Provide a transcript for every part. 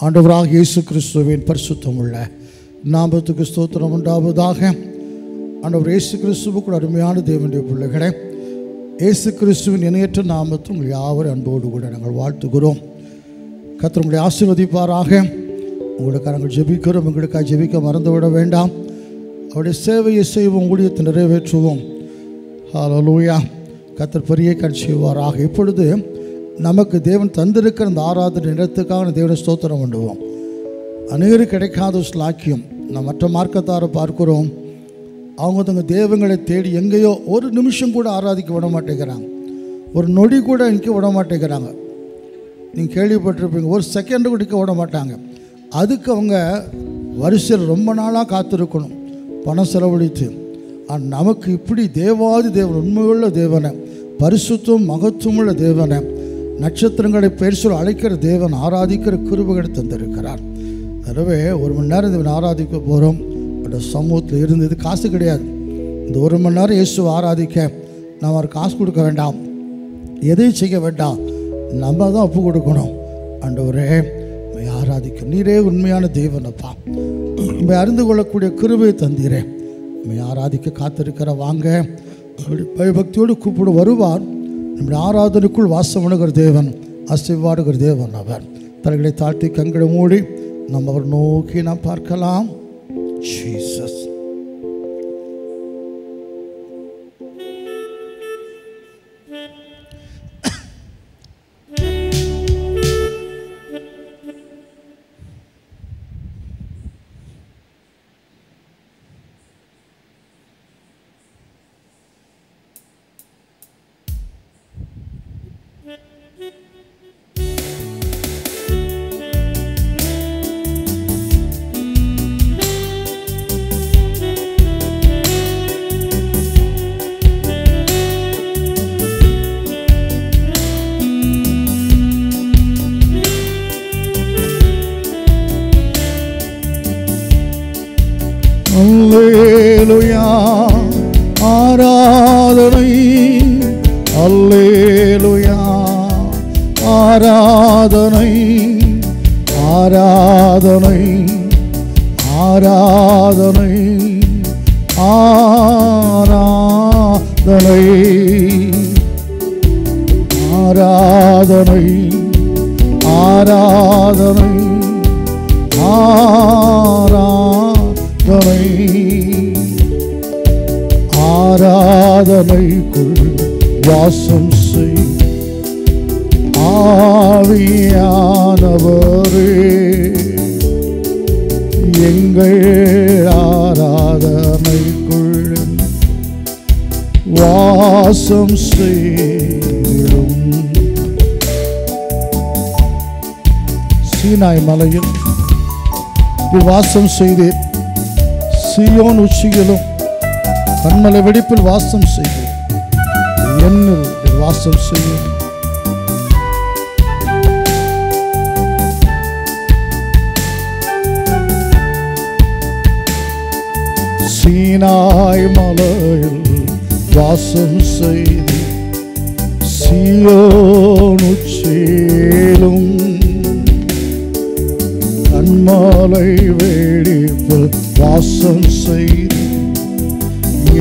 ஆண்டவராகிய இயேசு கிறிஸ்துவின் பரிசுத்தமுள்ள நாமத்துக்கு ஸ்தோத்திரம் உண்டாவதாக. ஆண்டவர் இயேசு கிறிஸ்துவுக்கு அருமையான தேவனுடைய பிள்ளைகளே, இயேசு கிறிஸ்துவின் இணையற்ற நாமத்தில் உங்கள் யாவரும் அன்போடு கூட நாங்கள் வாழ்த்துகிறோம். கர்த்தர் உங்களை ஆசீர்வதிப்பாராக. உங்களுக்கு நாங்கள் ஜெபிக்கிறோம். எங்களுக்காக ஜெபிக்க மறந்துவிட வேண்டாம். அவருடைய சேவையை செய்வோம், ஊழியத்தை நிறைவேற்றுவோம். ஹல்லேலூயா. கர்த்தர் பெரிய காரியம் செய்வாராக. இப்பொழுது நமக்கு தேவன் தந்திருக்கிற அந்த ஆராதனை நேரத்துக்காக தேவனை ஸ்தோத்திரம் பண்ணுவோம். அநேகருக்கு கிடைக்காத ஸ்லாக்கியம். நாம் மற்ற மார்க்கத்தாரை பார்க்கிறோம், அவங்க தங்கள் தேவங்களை தேடி எங்கேயோ ஒரு நிமிஷம் கூட ஆராதிக்க விட மாட்டேங்கிறாங்க, ஒரு நொடி கூட நிற்க விட மாட்டேங்கிறாங்க. நீங்கள் கேள்விப்பட்டிருப்பீங்க, ஒரு செகண்டு கூட நிற்க விட மாட்டாங்க. அதுக்கு அவங்க வரிசையில் ரொம்ப நாளாக காத்திருக்கணும், பணம் செலவழித்து. ஆனால் நமக்கு இப்படி தேவாதி தேவன், உண்மையுள்ள தேவனை, பரிசுத்தம் மகத்துவமுள்ள தேவனை, நட்சத்திரங்களை பெயர் சொல்லி அழைக்கிற தேவன், ஆராதிக்கிற கிருபைகளை தந்திருக்கிறார். எனவே ஒரு மணி நேரம் தேவன் ஆராதிக்க போகிறோம். அந்த சமூகத்தில் இருந்தது காசு கிடையாது. இந்த ஒரு மணி நேரம் இயேசுவை ஆராதிக்க நாம் அவர் காசு கொடுக்க வேண்டாம், எதையும் செய்ய வேண்டாம், நம்ம தான் ஒப்பு கொடுக்கணும். ஆண்டவரே நம்மை ஆராதிக்க நீரே உண்மையான தேவனப்பா, நம்மை அறிந்து கொள்ளக்கூடிய கிருபையை தந்தீரே, நம்மை ஆராதிக்க காத்திருக்கிற வாங்க. பயபக்தியோடு கூப்பிடு வருவார். நம்முடைய ஆராதனைக்குள் வாசம் பண்ணுகிற தேவன், ஆசீர்வாடுகிற தேவன் அவர். தலைகளை தாழ்த்தி கண்களை மூடி நம்ம அவர் நோக்கி நாம் பார்க்கலாம். ஜீசஸ். அல்லேலூயா ஆராதனை, அல்லேலூயா ஆராதனை, ஆராதனை ஆராதனை ஆராதனை ஆராதனை ஆராதனை ஆராதனை ஆராதனைக்குள் வாசம் செய் ஆவியானவரே, எங்கள் ஆராதனைக்குள் வாசம் செய்யும். சீனாய் மலையில் வாசம் செய்தேன், சீயோன் உச்சியிலும் கண்மலை வெடிப்பில் வாசம் செய்தேன், என்னில் வாசம் செய்யும். சீனாய் மலையில் வாசம் செய்து, சீயோன் உச்சியிலும் கண்மலை வெடிப்பில் வாசம் செய்து,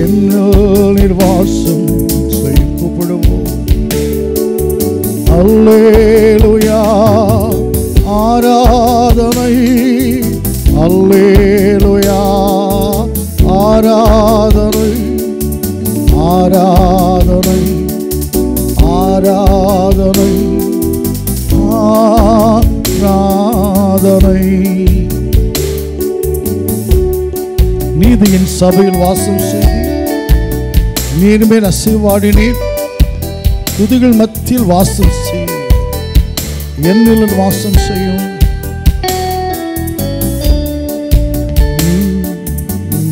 என்னில் வாசம் செய். கூப்பிடுவோம். அல்லேலூயா ஆராதனை, அல்லேலூயா ஆராதனை, ஆராதனை ஆராதனை ஆராதனை. நீதியின் சபையில் வாசம் செய்து, நீர்மேல் அசைவாடினீர், துதிகள் மத்தியில் வாசம் செய்யும், என்னில் வாசம் செய்யும்.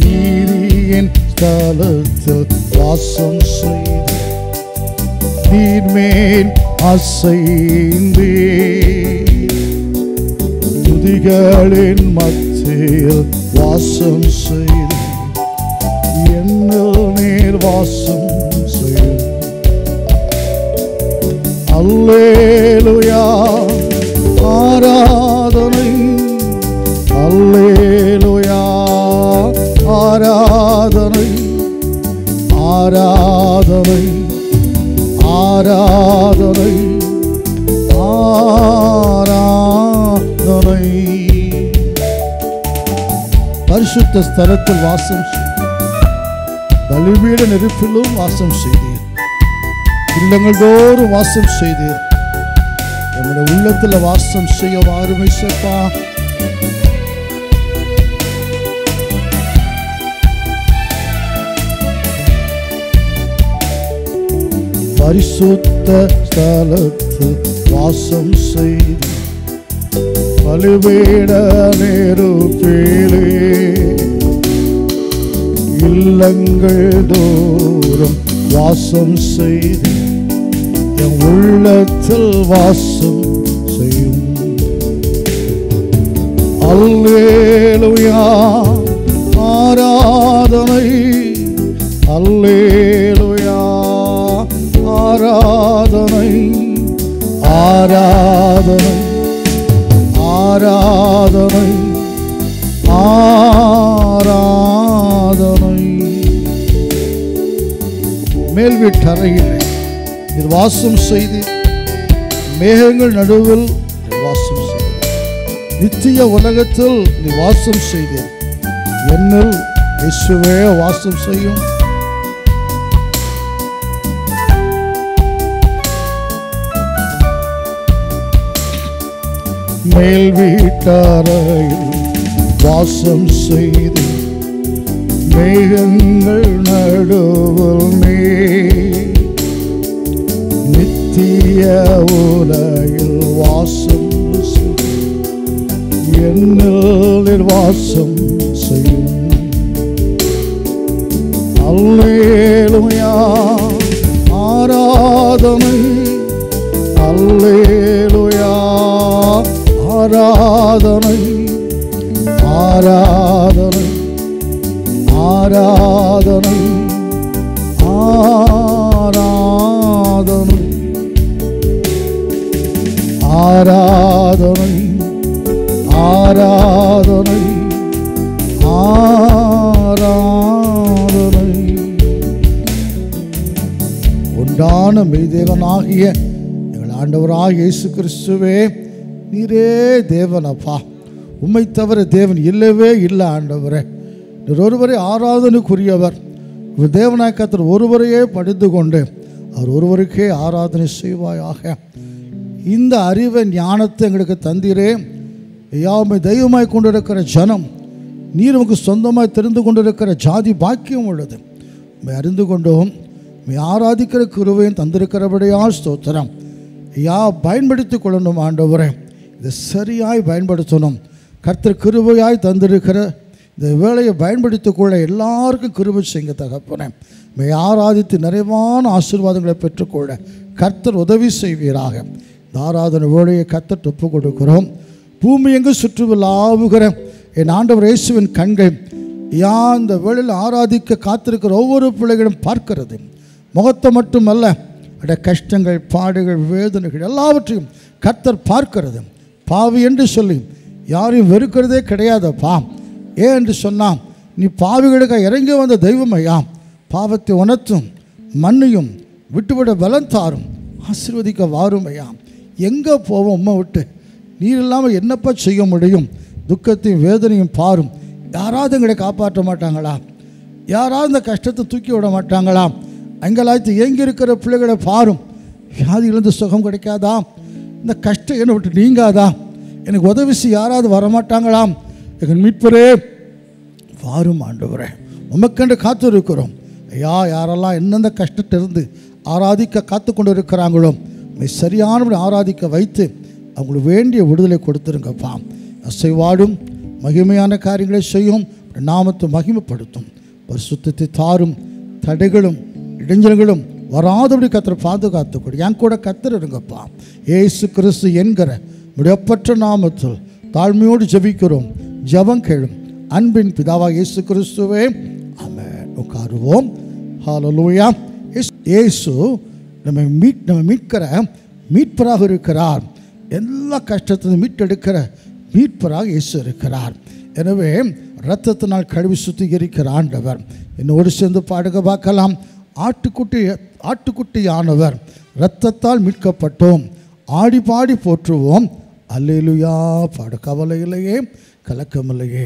நீதியின் ஸ்தலத்தில் வாசம் செய்து, நீர்மேல் அசைந்தே, துதிகளின் மத்தியில் வாசம் செய்து, என்னில் நீர் வாசம் செய்யும். அல்லேலூயா ஆராதனை ஆராதனை ஆராதனை ஆராதனை ஆராதனை. பரிசுத்த ஸ்தலத்தில் வாசம் பலிபீட நெருப்பிலும் வாசம் செய்தீர். இல்லங்கள் தோறும் வாசம் செய்தீர். நம்முடைய உள்ளத்தில் வாசம் செய்ய வாருமை சேப்பா. பரிசுத்த ஸ்தலத்தில் வாசம் செய்து பலிபீட நெருப்பிலே இல்லங்கள் தோறும் வாசம் செய்து என் உள்ளத்தில் வாசம் செய்யும். அல்லேலூயா ஆராதனை அல்லேலூயா ஆராதனை ஆராதனை ஆராதனை ஆராதனை. மேல் வீட்டறையில் நீர் வாசம் செய்து மேகங்கள் நடுவில் வாசம் செய்து நித்திய உலகத்தில் நீ வாசம் செய்து என்னில் இயேசுவே வாசம் செய்யும். மேல் வீட்டறையில் வாசம் செய்து மேகங்கள் நடுவில் நித்திய உலகில் வாசம் செய்து என்னில் வாசம் செய்யும். அல்லேலூயா ஆராதனை அல்லேலூயா ஆராதனை ஆராதனை ஆராதனை ஆராதனை ஆராதனை ஆராதனை ஆராதனை. உண்டான மெய்தேவனாகிய எங்கள் ஆண்டவராகிய இயேசு கிறிஸ்துவே, நீரே தேவனப்பா. உம்மை தவிர தேவன் இல்லவே இல்லை ஆண்டவரே. நீர் ஒருவரே ஆராதனைக்குரியவர். ஒரு தேவனாய் கர்த்தர் ஒருவரையே பணிந்து கொண்டு அவர் ஒருவருக்கே ஆராதனை செய்வாயாக. இந்த அறிவை ஞானத்தை எங்களுக்கு தந்தீரே. யாவுமே தெய்வமாய் கொண்டிருக்கிற ஜனம், நீர் உமக்கு சொந்தமாய் தெரிந்து கொண்டிருக்கிற ஜாதி பாக்கியம் உள்ளது. உம்மை அறிந்து கொண்டோம், உம்மை ஆராதிக்கிற கிருபையும் தந்திருக்கிறபடியால் ஸ்தோத்திரம். பயன்படுத்தி கொள்ளணும் ஆண்டவரே. இதை சரியாய் பயன்படுத்தணும். கர்த்தர் கிருபையாய் தந்திருக்கிற இந்த வேலையை பயன்படுத்திக் கொள்ள எல்லாருக்கும் கிருபை செய்ய தகப்பனே. உம்மை ஆராதித்து நிறைவான ஆசீர்வாதங்களை பெற்றுக்கொள்ள கர்த்தர் உதவி செய்வீராக. இந்த ஆராதனை வேலையை கர்த்தர் ஒப்பு கொடுக்கிறோம். பூமி எங்கு சுற்றுலாவுகிற என் ஆண்டவர் இயேசுவின் கண்கள் இந்த வேளையில் ஆராதிக்க காத்திருக்கிற ஒவ்வொரு பிள்ளைகளும் பார்க்கிறது. முகத்தை மட்டுமல்ல, கஷ்டங்கள், பாடுகள், வேதனைகள் எல்லாவற்றையும் கர்த்தர் பார்க்கிறது. பாவி என்று சொல்லி யாரையும் வெறுக்கிறதே கிடையாதப்பா. ஏன் என்று சொன்னால், நீ பாவிகளுக்கு இறங்கி வந்த தெய்வம் ஐயா. பாவத்தை உணர்த்தும், மண்ணையும் விட்டுவிட பலம் தாரும், ஆசீர்வதிக்க வாரும் ஐயா. எங்கே போவோம் உம்மை விட்டு? நீர் இல்லாமல் என்னப்பா செய்ய முடியும்? துக்கத்தையும் வேதனையும் பாரும். யாராவது எங்களை காப்பாற்ற மாட்டாங்களா? யாராவது இந்த கஷ்டத்தை தூக்கி விட மாட்டாங்களா? அங்கலாய்த்து ஏங்கி இருக்கிற பிள்ளைகளை பாரும். வியாதியிலிருந்து சுகம் கிடைக்காதா? இந்த கஷ்டம் என்னை விட்டு நீங்காதா? எனக்கு உதவி செய்ய யாராவது வரமாட்டாங்களா? எங்கள் மீட்பரே வாரும் ஆண்டவரே, உமக்கென்று காத்து இருக்கிறோம் ஐயா. யாரெல்லாம் எந்தெந்த கஷ்டத்திலிருந்து ஆராதிக்க காத்து கொண்டு இருக்கிறாங்களோ சரியானபடி ஆராதிக்க வைத்து அவங்களுக்கு வேண்டிய விடுதலை கொடுத்துருங்கப்பா. அசைவாடும் மகிமையான காரியங்களை செய்யும், நாமத்தை மகிமைப்படுத்தும். பரிசுத்தத்தை தாரும், தடைகளும் இடைஞ்சல்களும் வராதபடி கர்த்தர் பாதுகாத்துக்கூட என் கூட கர்த்தர் இருங்கப்பா. இயேசு கிறிஸ்து என்கிற முடியப்பற்ற நாமத்தில் தாழ்மையோடு ஜெபிக்கிறோம். ஜெபம் கேளும் அன்பின் பிதாவாக இயேசு கிறிஸ்துவே, ஆமென். உட்காருவோம். ஹல்லேலூயா. இயேசு நம்ம மீட்கிற மீட்பராக இருக்கிறார். எல்லா கஷ்டத்திலும் மீட்டெடுக்கிற மீட்பராக இயேசு இருக்கிறார். எனவே இரத்தத்தினால் கழுவி சுத்திகரிக்கிற ஆண்டவர். என்னோடு சேர்ந்து பாடுக பார்க்கலாம். ஆட்டுக்குட்டியானவர் இரத்தத்தால் மீட்கப்பட்டோம், ஆடி பாடி போற்றுவோம், அல்லேலூயா. பாடு. கவலை இல்லையே, கலக்கமில்லையே.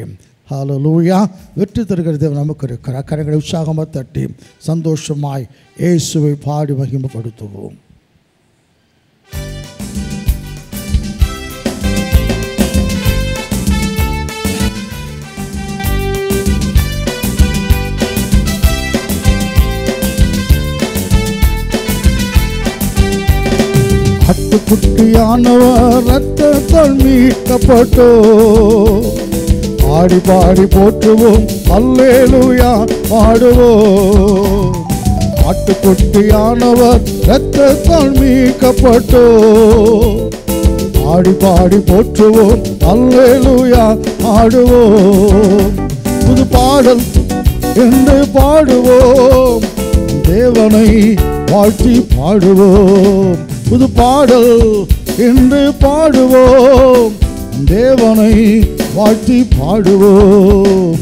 ஹல்லேலூயா. வெற்றி தருகிற தேவன் நமக்கு இருக்கிறார். கரங்களை உற்சாகமாக தட்டி சந்தோஷமாய் இயேசுவை பாடி மகிமைப்படுத்துவோம். ஆட்டுக்குட்டியானவர் இரத்தத்தால் மீட்கப்பட்டோ, ஆடி பாடி போற்றுவோம், அல்லேலூயா பாடுவோம். ஆட்டுக்குட்டியானவர் இரத்தத்தால் மீட்கப்பட்டோ, ஆடி பாடி போற்றுவோம், அல்லேலூயா பாடுவோம். புது பாடல் என்று பாடுவோம், தேவனை வாழ்த்தி பாடுவோம். புது பாடல் என்று பாடுவோம், தேவனை வாழ்த்தி பாடுவோம்.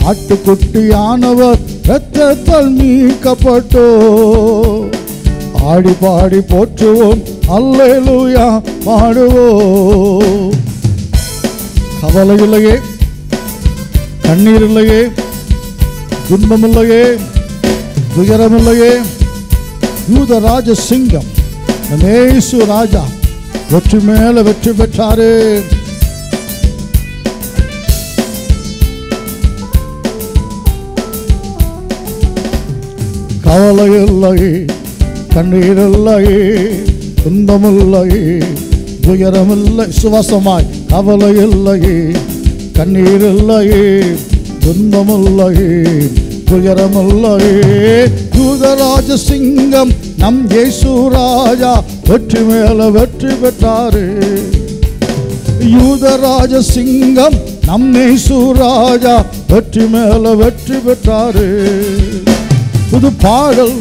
ஆட்டுக்குட்டியானவர் இரத்தத்தால் மீட்கப்பட்டோ, ஆடி பாடி போற்றுவோம், அல்லேலூயா பாடுவோம். கவலை இல்லையே, கண்ணீர் இல்லையே, துன்பம் இல்லையே, துயரம் இல்லையே. யூத ராஜ சிங்கம் இயேசு ராஜா வெற்றி மேல வெற்றி பெற்றாரு. கவலை இல்லையே, கண்ணீர் இல்லையே, துன்பம் இல்லையே, துயரம் இல்லை. சுவாசமாய் கவலை இல்லையே, கண்ணீர் இல்லையே, துன்பம் இல்லையே, துயரம் இல்லையே. யூதராஜ சிங்கம் நம் இயேசு ராஜா வெற்றி மேல வெற்றி பெற்றாரு. யூதராஜ சிங்கம் நம் இயேசு ராஜா வெற்றி மேல வெற்றி பெற்றாரு. புது பாடல்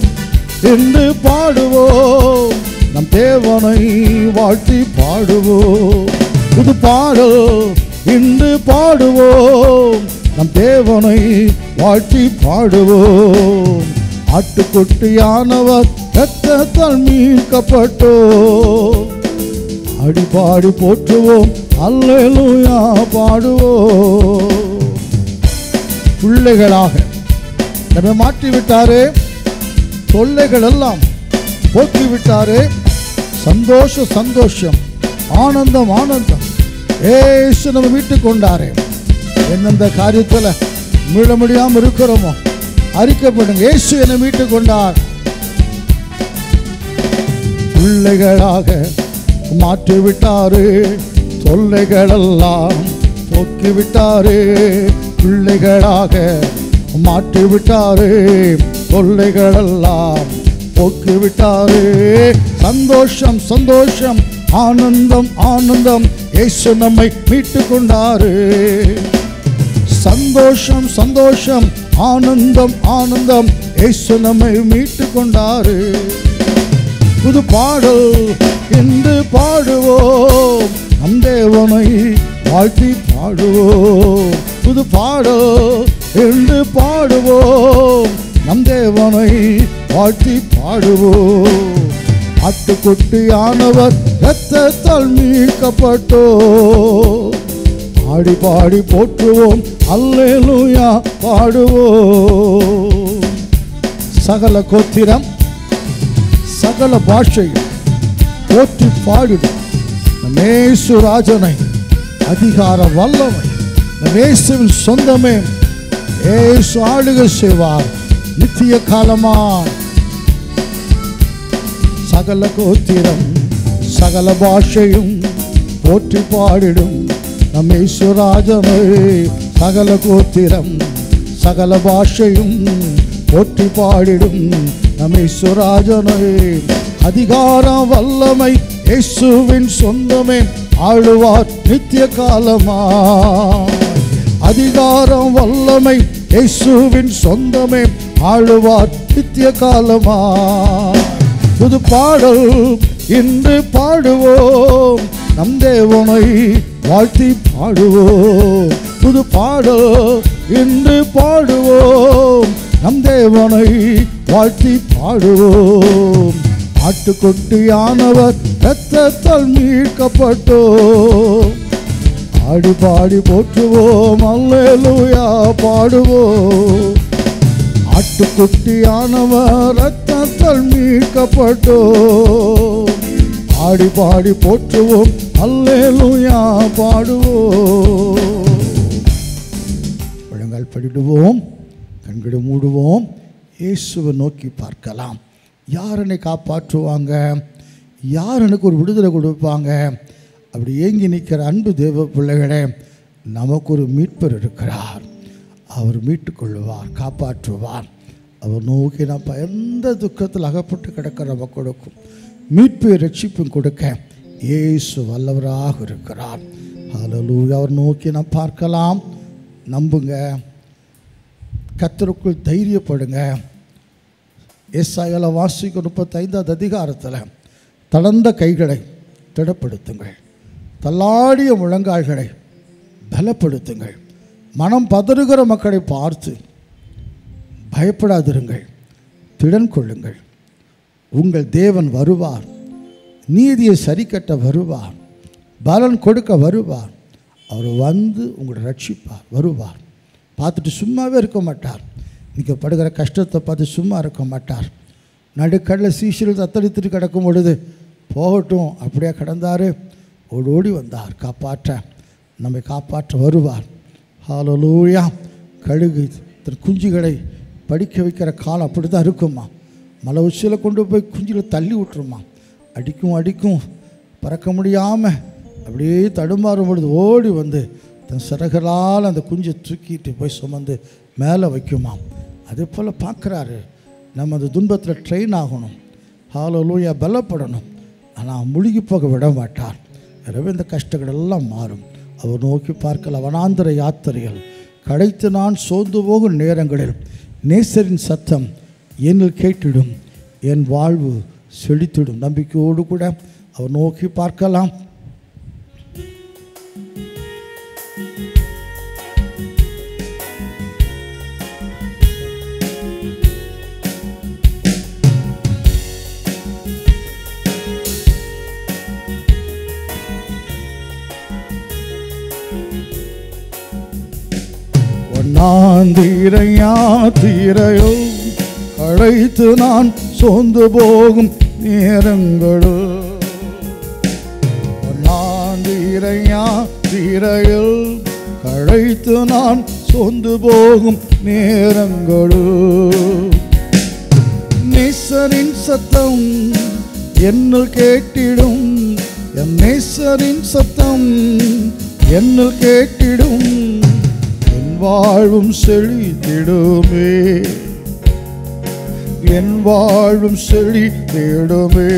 என்று பாடுவோம், நம் தேவனை வாழ்த்தி பாடுவோம். புது பாடல் என்று பாடுவோம், நம் தேவனை வாழ்த்தி பாடுவோம். ஆட்டுக்குட்டியானவர் இரத்தத்தால் மீட்கப்பட்டோ, ஆடி பாடி போற்றுவோம், அல்லேலூயா பாடுவோம். பிள்ளைகளாக நம்மை மாற்றிவிட்டாரே, தொல்லைகள் எல்லாம் போக்கிவிட்டாரே. சந்தோஷம் சந்தோஷம், ஆனந்தம் ஆனந்தம். ஏசு நம்ம மீட்டுக் கொண்டாரே. எந்தெந்த காரியத்தில் மீள முடியாமல் இருக்கிறோமோ அறிக்கைப்படுங்க, இயேசு என்னை மீட்டுக் கொண்டார். பிள்ளைகளாக மாற்றிவிட்டாரு, தொல்லைகளெல்லாம் போக்கிவிட்டாரு. பிள்ளைகளாக மாற்றிவிட்டாரு, தொல்லைகளெல்லாம் போக்கிவிட்டாரு. சந்தோஷம் சந்தோஷம், ஆனந்தம் ஆனந்தம், இயேசு நம்மை மீட்டுக் கொண்டாரு. சந்தோஷம் சந்தோஷம், ஆனந்தம் ஆனந்தம், இயேசு நம்மை மீட்டுக் கொண்டாரு. புது பாடல் என்று பாடுவோம், நம் தேவனை வாழ்த்தி பாடுவோம். புது பாடல் என்று பாடுவோம், நம் தேவனை வாழ்த்தி பாடுவோம். ஆட்டுக்குட்டியானவர் இரத்தத்தால் மீட்கப்பட்டோ, ஆடி பாடி போற்றுவோம், அல்லேலூயா பாடுவோம். சகல கோத்திரம் சகல பாஷையும் போற்றி பாடிடும் இயேசு ராஜனை, அதிகார வல்லமை இயேசுவின் சொந்தமே. இயேசு ஆளுகை செய்வார் நித்திய காலமா. சகல கோத்திரம் சகல பாஷையும் போற்றி பாடிடும் நம் இயேசு ராஜனை. சகல கோத்திரம் சகல பாஷையும் போற்றி பாடிடும் நம் இயேசு ராஜனை. அதிகாரம் வல்லமை இயேசுவின் சொந்தமே, ஆளுவார் நித்திய காலமா. அதிகாரம் வல்லமை இயேசுவின் சொந்தமே, ஆளுவார் நித்திய காலமா. புது பாடல் இன்று பாடுவோம், நம் தேவனை வாழ்த்தி பாடுவோம். புது பாடல் இன்று பாடுவோம், நம் தேவனை வாழ்த்தி பாடுவோம். ஆட்டுக்குட்டியானவர் இரத்தத்தால் மீட்கப்பட்டோம். ஆடி பாடி போற்றுவோம், அல்லேலூயா பாடுவோம். ஆட்டுக்குட்டியானவர் இரத்தத்தால் மீட்கப்பட்டோம். ஆடி பாடி போற்றுவோம், அல்லேலூயா பாடுவோம். முழங்கால் படிடுவோம், கண்களை மூடுவோம், இயேசுவை நோக்கி பார்க்கலாம். யார் என்னை காப்பாற்றுவாங்க, யார் எனக்கு ஒரு விடுதலை கொடுப்பாங்க? அப்படி ஏங்கி நிற்கிற அன்பு தேவ பிள்ளைகளே, நமக்கு ஒரு மீட்பர் இருக்கிறார். அவர் மீட்டுக்கொள்ளுவார், காப்பாற்றுவார். அவர் நோக்கி நம்ம எந்த துக்கத்தில் அகப்பட்டு கிடக்கிற மக்களுக்கும் மீட்பை ரட்சிப்பும் கொடுக்க இயேசு வல்லவராக இருக்கிறார். ஹல்லேலூயா. அவர் நோக்கி நாம் பார்க்கலாம். நம்புங்க, கர்த்தருக்குள் தைரியப்படுங்க. ஏசாயால வாசிக்க 35வது அதிகாரத்தில் தளர்ந்த கைகளை திடப்படுத்துங்கள், தள்ளாடிய முழங்கால்களை பலப்படுத்துங்கள், மனம் பதறுகிற மக்களை பார்த்து பயப்படாதிருங்கள், திடன் கொள்ளுங்கள். உங்கள் தேவன் வருவார், நீதியை சரிக்கட்ட வருவார், பலன் கொடுக்க வருவார். அவர் வந்து உங்களை ரட்சிப்பார், வருவார். பார்த்துட்டு சும்மாவே இருக்க மாட்டார். நீங்கள் படுகிற கஷ்டத்தை பார்த்து சும்மா இருக்க மாட்டார். நடுக்கடலில் சீஷர்கள் தத்தளித்துட்டு கிடக்கும் பொழுது போகட்டும் அப்படியே கிடந்தார், ஓடோடி வந்தார் காப்பாற்ற, நம்மை காப்பாற்ற வருவார். ஹல்லேலூயா. கழுகு தன் குஞ்சுகளை படிக்க வைக்கிற காலம் அப்படி தான் இருக்குமா. மலை உச்சியில் கொண்டு போய் குஞ்சில் தள்ளி விட்டுருமா. அடிக்கும் அடிக்கும் பறக்க முடியாமல் அப்படியே தடுமாறும் பொழுது ஓடி வந்து தன் சிறகளால் அந்த குஞ்சை தூக்கிட்டு போய் சுமந்து மேலே வைக்குமா. அதே போல் பார்க்குறாரு, நம்ம அந்த துன்பத்தில் ட்ரெயின் ஆகணும். ஹல்லேலூயா. பலப்படணும். ஆனால் முழுகி போக விட மாட்டார். எனவே இந்த கஷ்டங்கள் எல்லாம் மாறும். அவர் நோக்கி பார்க்கல. வனாந்திர யாத்திரைகள் கடைத்து நான் சோர்ந்து போகும் நேரங்களில் நேசரின் சத்தம் என்னில் கேட்டிடும், என் வாழ்வு செழித்திடும். நம்பிக்கையோடு கூட அவர் நோக்கி பார்க்கலாம். தீரையோ அழைத்து நான் சோர்ந்து போகும் நேரங்களோ, தீரையில் அழைத்து நான் சோர்ந்து போகும் நேரங்களோ, நேசரின் சத்தம் என்னுள் கேட்டிடும், என் நேசரின் சத்தம் என்னுள் கேட்டிடும், வாழ்வும் செழித்திடுமே, என் வாழ்வும் செழித்திடுமே.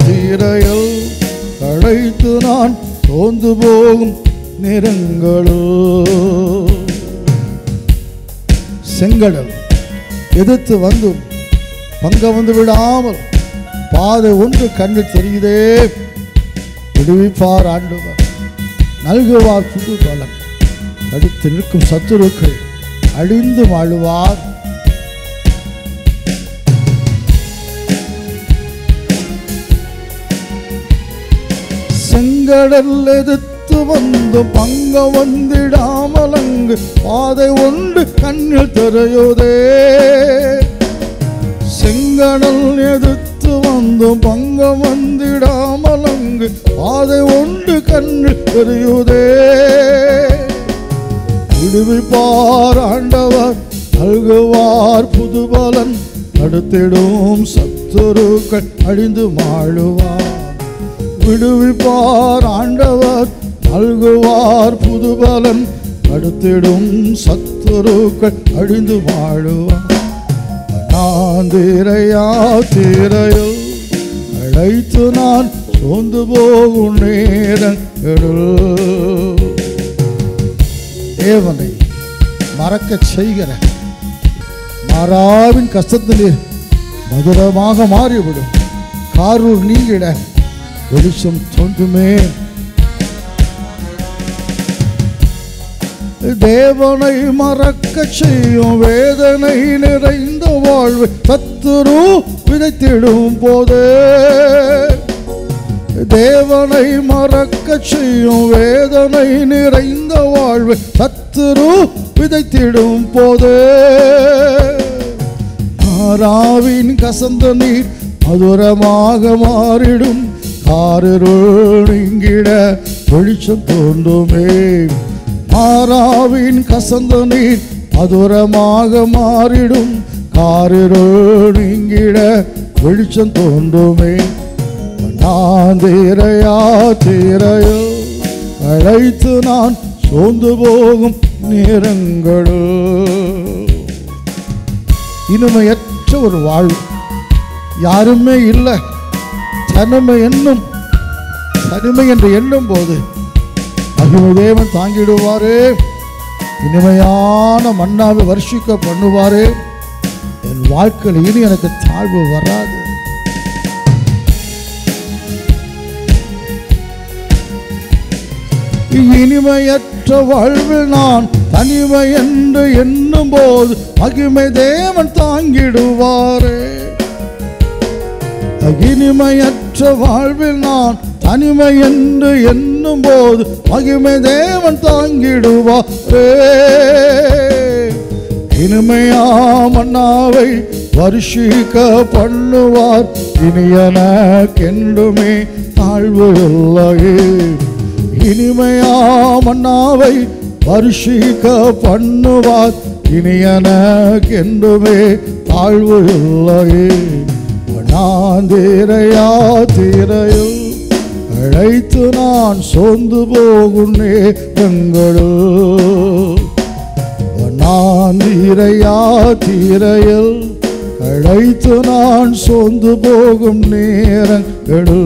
தீரையில் அழைத்து நான் சோர்ந்து போகும் நேரங்களோ, செங்கடல் எதிர்த்து வந்தும் பங்க வந்து விடாமல் பாதை ஒன்று கண்டு தெரியுதே, விடுவிப்பார் ஆண்டவர், நல்குவார் புது பலம், தடுத்து நிற்கும் சத்துருக்கள் அழிந்து வாழுவார். செங்கடல் எதிர்த்து வந்து பங்க வந்திடாமல் அங்கு பாதை ஒன்று கண்ணில் தெரியுதே, செங்கடல் எதிர்த்து வந்து பங்க வந்திடாமல் அங்கு பாதை ஒன்று கண்ணில் தெரியுதே, விடுவிப்பார் ஆண்டவர், நல்குவார் புது பலன், தடுத்திடும் சத்துருக்கள் அழிந்து வாழுவார். விடுவிப்பார் ஆண்டவர், நல்குவார் புது பலன், தடுத்திடும் சத்துருக்கள் அழிந்து வாழுவார். நான் தீரையில் அழைத்து நான் சோர்ந்து போகும் நேரங்களில், தேவனை மறக்க செய்கிற மாறாவின் கஷ்டத்திலே மதுரமாக மாறிவிடும். காரூர் நீங்கிட வெளிச்சம் தோன்றுமே. தேவனை மறக்க செய்யும் வேதனை நிறைந்த வாழ்வு சத்துரு விதைத்திடும் போது, தேவனை மறக்க செய்யும் வேதனை நிறைந்த வாழ்வு சத்துரு விதைத்திடும் போது, மாறாவின் கசந்த நீர் மதுரமாக மாறிடும், காரிருள் நீங்கிட வெளிச்சம் தோன்றுமே. மாறாவின் கசந்த நீர் மதுரமாக மாறிடும், காரிருள் நீங்கிட வெளிச்சம் தோன்றுமே. நான் தீரையா தீரையோ அழைத்து நான் சோர்ந்து போகும் நேரங்களோ. இனிமையற்ற ஒரு வாழ்வு, யாருமே இல்லை, தனிமை என்னும் தனிமை என்று எண்ணும் போது மகிமை தேவன் தாங்கிடுவாரே. இனிமையான மன்னாவை வருஷிக்க பண்ணுவாரே. என் வாழ்க்கையில் இனி எனக்கு தாழ்வு வராது. இனிமையற்ற வாழ்வில் நான் தனிமை என்று எண்ணும் போது மகிமை தேவன் தாங்கிடுவாரே. இனிமையற்ற வாழ்வில் நான் தனிமை என்று எண்ணும் போது மகிமை தேவன் தாங்கிடுவாரே. இனிமையா மன்னாவை வருஷிக்க பண்ணுவார், இனி எனக்கென்றுமே தாழ்வு இல்லையே. இனிமையா மன்னாவை வருஷிக்க பண்ணுவார், இனி எனக்கென்றுமே தாழ்வு இல்லையே. நான் தீரையா தீரையோ அழைத்து நான் சோர்ந்து போகும் நேரங்களோ. நான் தீரையா தீரையில் அழைத்து நான் சோர்ந்து போகும் நேரங்களோ.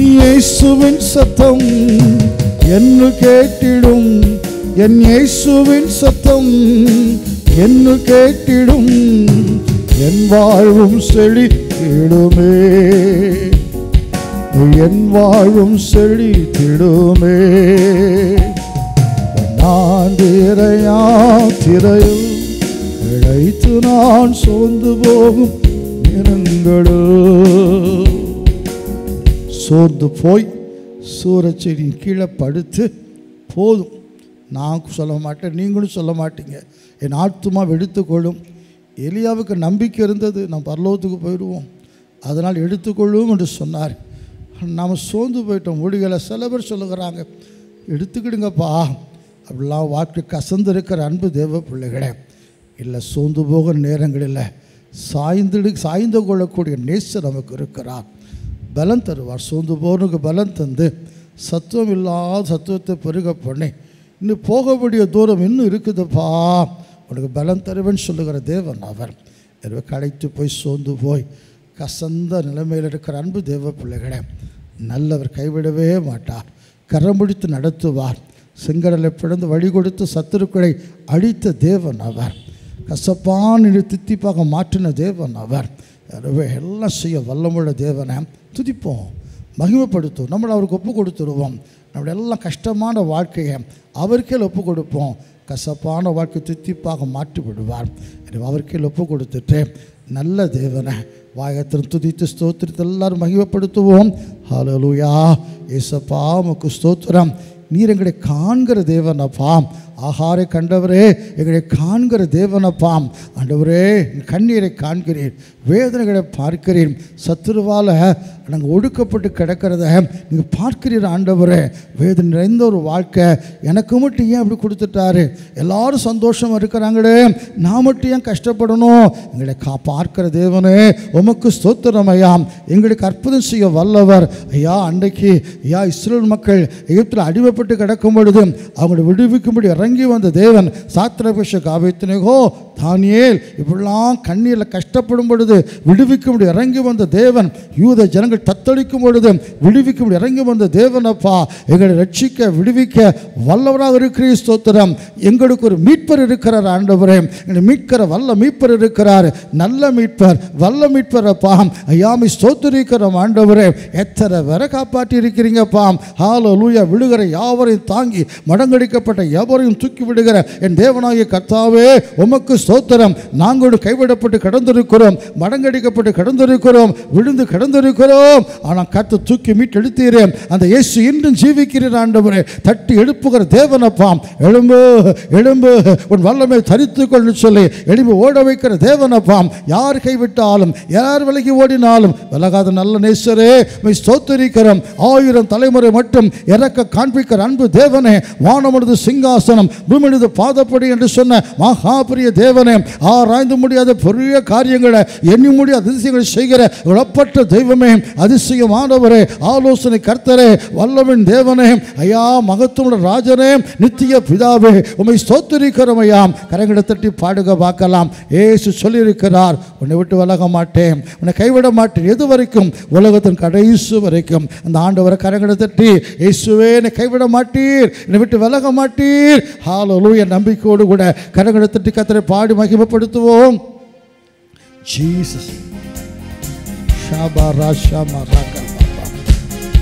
இயேசுவின் சத்தம் என்று கேட்டிடும், என் இயேசுவின் சத்தம் என்று கேட்டிடும், என் வாழ்வும் செழித்திடுமே, என் வாழ்வும் செழித்திடுமே. நான் திரையா திரையில் இழைத்து நான் சோர்ந்து போகும் நேரங்களோ. சோர்ந்து போய் சூரச்செடியின் கீழே படுத்து போதும், நான் சொல்ல மாட்டேன், நீங்களும் சொல்ல மாட்டீங்க, என் ஆத்துமா எடுத்துக்கொள்ளும். எலியாவுக்கு நம்பிக்கை இருந்தது, நாம் பரலோகத்துக்கு போயிடுவோம், அதனால் எடுத்துக்கொள்ளும் என்று சொன்னார். நாம் சோர்ந்து போயிட்டோம். ஊழிகளை சில பேர் சொல்லுகிறாங்க, எடுத்துக்கிடுங்கப்பா, அப்படிலாம் வாழ்க்கை கசந்து இருக்கிற அன்பு தேவ பிள்ளைகளே. இல்லை, சோர்ந்து போகிற நேரங்களில் சாய்ந்து கொள்ளக்கூடிய நேசர் நமக்கு இருக்கிறார். பலம் தருவார். சோர்ந்து போகிறதுக்கு பலம் தந்து சத்துவம் இல்லாத சத்துவத்தை பெருக பண்ணி இன்னும் போகக்கூடிய தூரம் இன்னும் இருக்குதுப்பா, உனக்கு பலம் தருவேன்னு சொல்லுகிற தேவன் அவர். எனவே களைத்து போய் சோர்ந்து போய் கசந்த நிலைமையில் இருக்கிற அன்பு தேவ பிள்ளைகளே, நல்லவர் கைவிடவே மாட்டார், கரம் பிடித்து நடத்துவார். செங்கடலை பிளந்து வழி கொடுத்து சத்துருக்களை அழித்த தேவன் அவர். கசப்பான தித்திப்பாக மாற்றின தேவன் அவர். எனவே எல்லாம் செய்ய வல்லமுள்ள தேவனை துதிப்போம், மகிமைப்படுத்தும். நம்மளை அவருக்கு ஒப்பு கொடுத்துடுவோம். நம்மளை எல்லாம் கஷ்டமான வாழ்க்கையை அவருக்கே ஒப்பு கொடுப்போம். கசப்பான வாழ்க்கை தித்திப்பாக மாற்றி விடுவார். எனவே அவருக்கே ஒப்பு கொடுத்துட்டு நல்ல தேவனை வாயத்தின் துதித்து ஸ்தோத்திரத்தை எல்லாரும் மகிமைப்படுத்துவோம். ஹல்லேலூயா. ஏசப்பா உமக்கு ஸ்தோத்திரம். நீர் எங்களை காண்கிற தேவனப்பா, ஆகாரை கண்டவரே எங்களை காண்கிற தேவனப்பாம். ஆண்டவரே, கண்ணீரை காண்கிறீர், வேதனைகளை பார்க்கிறீர், சத்துருவால் நாங்கள் ஒடுக்கப்பட்டு கிடக்கிறத நீங்கள் பார்க்கிறீர். ஆண்டவரே, வேதனை நிறைந்த ஒரு வாழ்க்கை எனக்கு மட்டும் ஏன் அப்படி கொடுத்துட்டாரு? எல்லாரும் சந்தோஷமாக இருக்கிறாங்களே, நான் மட்டும் ஏன் கஷ்டப்படணும்? எங்களை பார்க்கிற தேவனே உமக்கு ஸ்தோத்திரம் ஐயா. எங்களுக்கு அற்புதம் செய்ய வல்லவர் ஐயா. அன்றைக்கு ஐயா இஸ்ரேல் மக்கள் எகிப்தில் அடிமைப்பட்டு கிடக்கும் பொழுது அவங்களை விடுவிக்கும்படி இறங்கி வந்த தேவன். சாத்ராக் மேஷாக் ஆபேத்நேகோ தானியேல் இப்படிலாம் கண்ணீரில் கஷ்டப்படும் பொழுது விடுவிக்கும்படி இறங்கி வந்த தேவன், யூத ஜனங்கள் தத்தளிக்கும் பொழுது விடுவிக்கும்படி இறங்கி வந்த தேவன் அப்பா, எங்களை ரட்சிக்க விடுவிக்க வல்லவராக இருக்கிற ஸ்தோத்திரம். எங்களுக்கு ஒரு மீட்பர் இருக்கிறார் ஆண்டவரே, எங்களை மீட்கிற வல்ல மீட்பர் இருக்கிறார், நல்ல மீட்பர், வல்ல மீட்பர் அப்பா. ஐயாமி ஸ்தோத்திரிக்கிறோம் ஆண்டவரே. எத்தனை வரை காப்பாற்றி இருக்கிறீங்கப்பா. ஹல்லேலூயா. விழுகிற யாவரையும் தாங்கி மடங்கடிக்கப்பட்ட எவரையும் தூக்கி விடுகிற என் தேவனாகிய கர்த்தாவே உமக்கு ஸ்தோத்திரம். நாங்களும் கைவிடப்பட்டு கடந்திருக்கிறோம், மடங்கடிக்கப்பட்டு கடந்திருக்கிறோம், விழுந்து கடந்திருக்கிறோம். ஆனால் கர்த்தர் தூக்கி மீட்டெடுத்தீரே. அந்த இயேசு இன்றும் ஜீவிக்கிறீர் ஆண்டவரே. தட்டி எழுப்புகிற தேவனப்பாம். எழும்பு எழும்பு, உன் வல்லமை தரித்துக்கொள்ளு சொல்லி எழும்பி ஓட வைக்கிற தேவனப்பாம். யார் கைவிட்டாலும் யார் விலகி ஓடினாலும் விலகாத நல்ல நேசரே ஸ்தோத்திரிக்கிறோம். 1000 தலைமுறை மட்டும் இறக்க காண்பிக்கிற அன்பு தேவனே, வானமனது சிங்காசனம் பூமியது பாதப்படி என்று சொன்ன மகாபரிய தேவனே, ஆராய்ந்து முடியாத பெரிய காரியங்களை எண்ணி முடியாத அதிசயங்களை செய்கிற ஒப்பற்ற தெய்வமே, அதிசயமானவரே, ஆலோசனை கர்த்தரே, வல்லவன் தேவனே, ஐயா மகத்துவ ராஜனே, நித்திய பிதாவே உம்மை ஸ்தோத்திரிக்கிறோம் ஐயா. கரங்களை தட்டி பாடுக பார்க்கலாம். இயேசு சொல்லியிருக்கிறார், உன்னை விட்டு விலக மாட்டேன், உன்னை கைவிட மாட்டேன், எது வரைக்கும்? உலகத்தின் கடைசி வரைக்கும். அந்த ஆண்டவரை கரங்களை தட்டி, இயேசுவே என்னை கைவிட மாட்டீர், என்னை விட்டு விலக மாட்டீர். ஹல்லேலூயா. நம்பிக்கையோடு கூட கரங்களை தட்டி கர்த்தரை பாடி மகிமைப்படுத்துவோம். ஜீசஸ்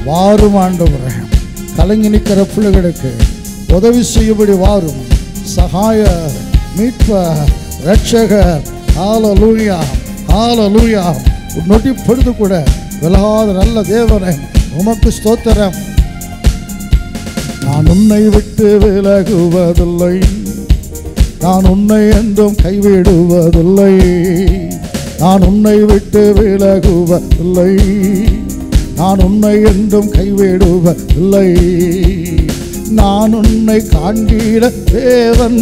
வாரும் ஆண்டவரே, கலங்கி நிற்கிற பிள்ளைகளுக்கு உதவி செய்யும்படி வாரும். சகாய மீட்பர் ரட்சகர். ஹல்லேலூயா ஹல்லேலூயா. நொடி பொழுது கூட விலகாத நல்ல தேவனே உமக்கு ஸ்தோத்திரம். நான் உன்னை விட்டு விலகுவதில்லை, நான் உன்னை என்றும் கைவிடுவதில்லை, நான் உன்னை விட்டு விலகுவதில்லை, நான் உன்னை என்றும் கைவிடுவதில்லை. நான் உன்னை காண்கிற தேவன்,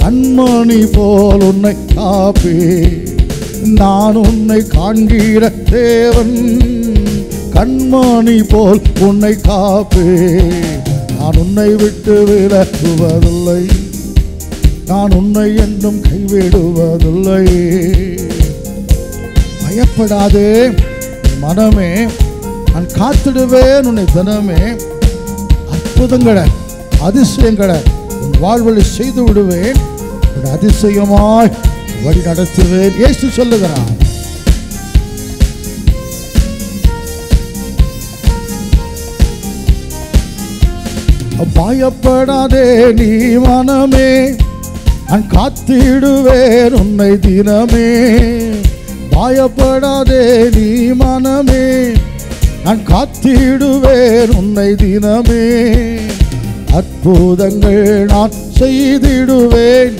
கண்மணி போல் உன்னை காப்பே. நான் உன்னை காண்கிற தேவன், கண்மணி போல் உன்னை காப்பே. நான் உன்னை விட்டு விலகுவதில்லை, நான் உன்னை என்றும் கைவிடுவதில்லை. பயப்படாதே மனமே, நான் காத்திடுவேன் உன்னை தினமே. அற்புதங்களை அதிசயங்களை உன் வாழ்வில் செய்து விடுவேன், அதிசயமாய் வழி நடத்துவேன். இயேசு சொல்லுகிறார். பயப்படாதே நீ மனமே, நான் காத்திடுவேன் உன்னை தினமே. பயப்படாதே நீ மனமே, நான் காத்திடுவேன் உன்னை தினமே. அற்புதங்கள் நான் செய்திடுவேன்,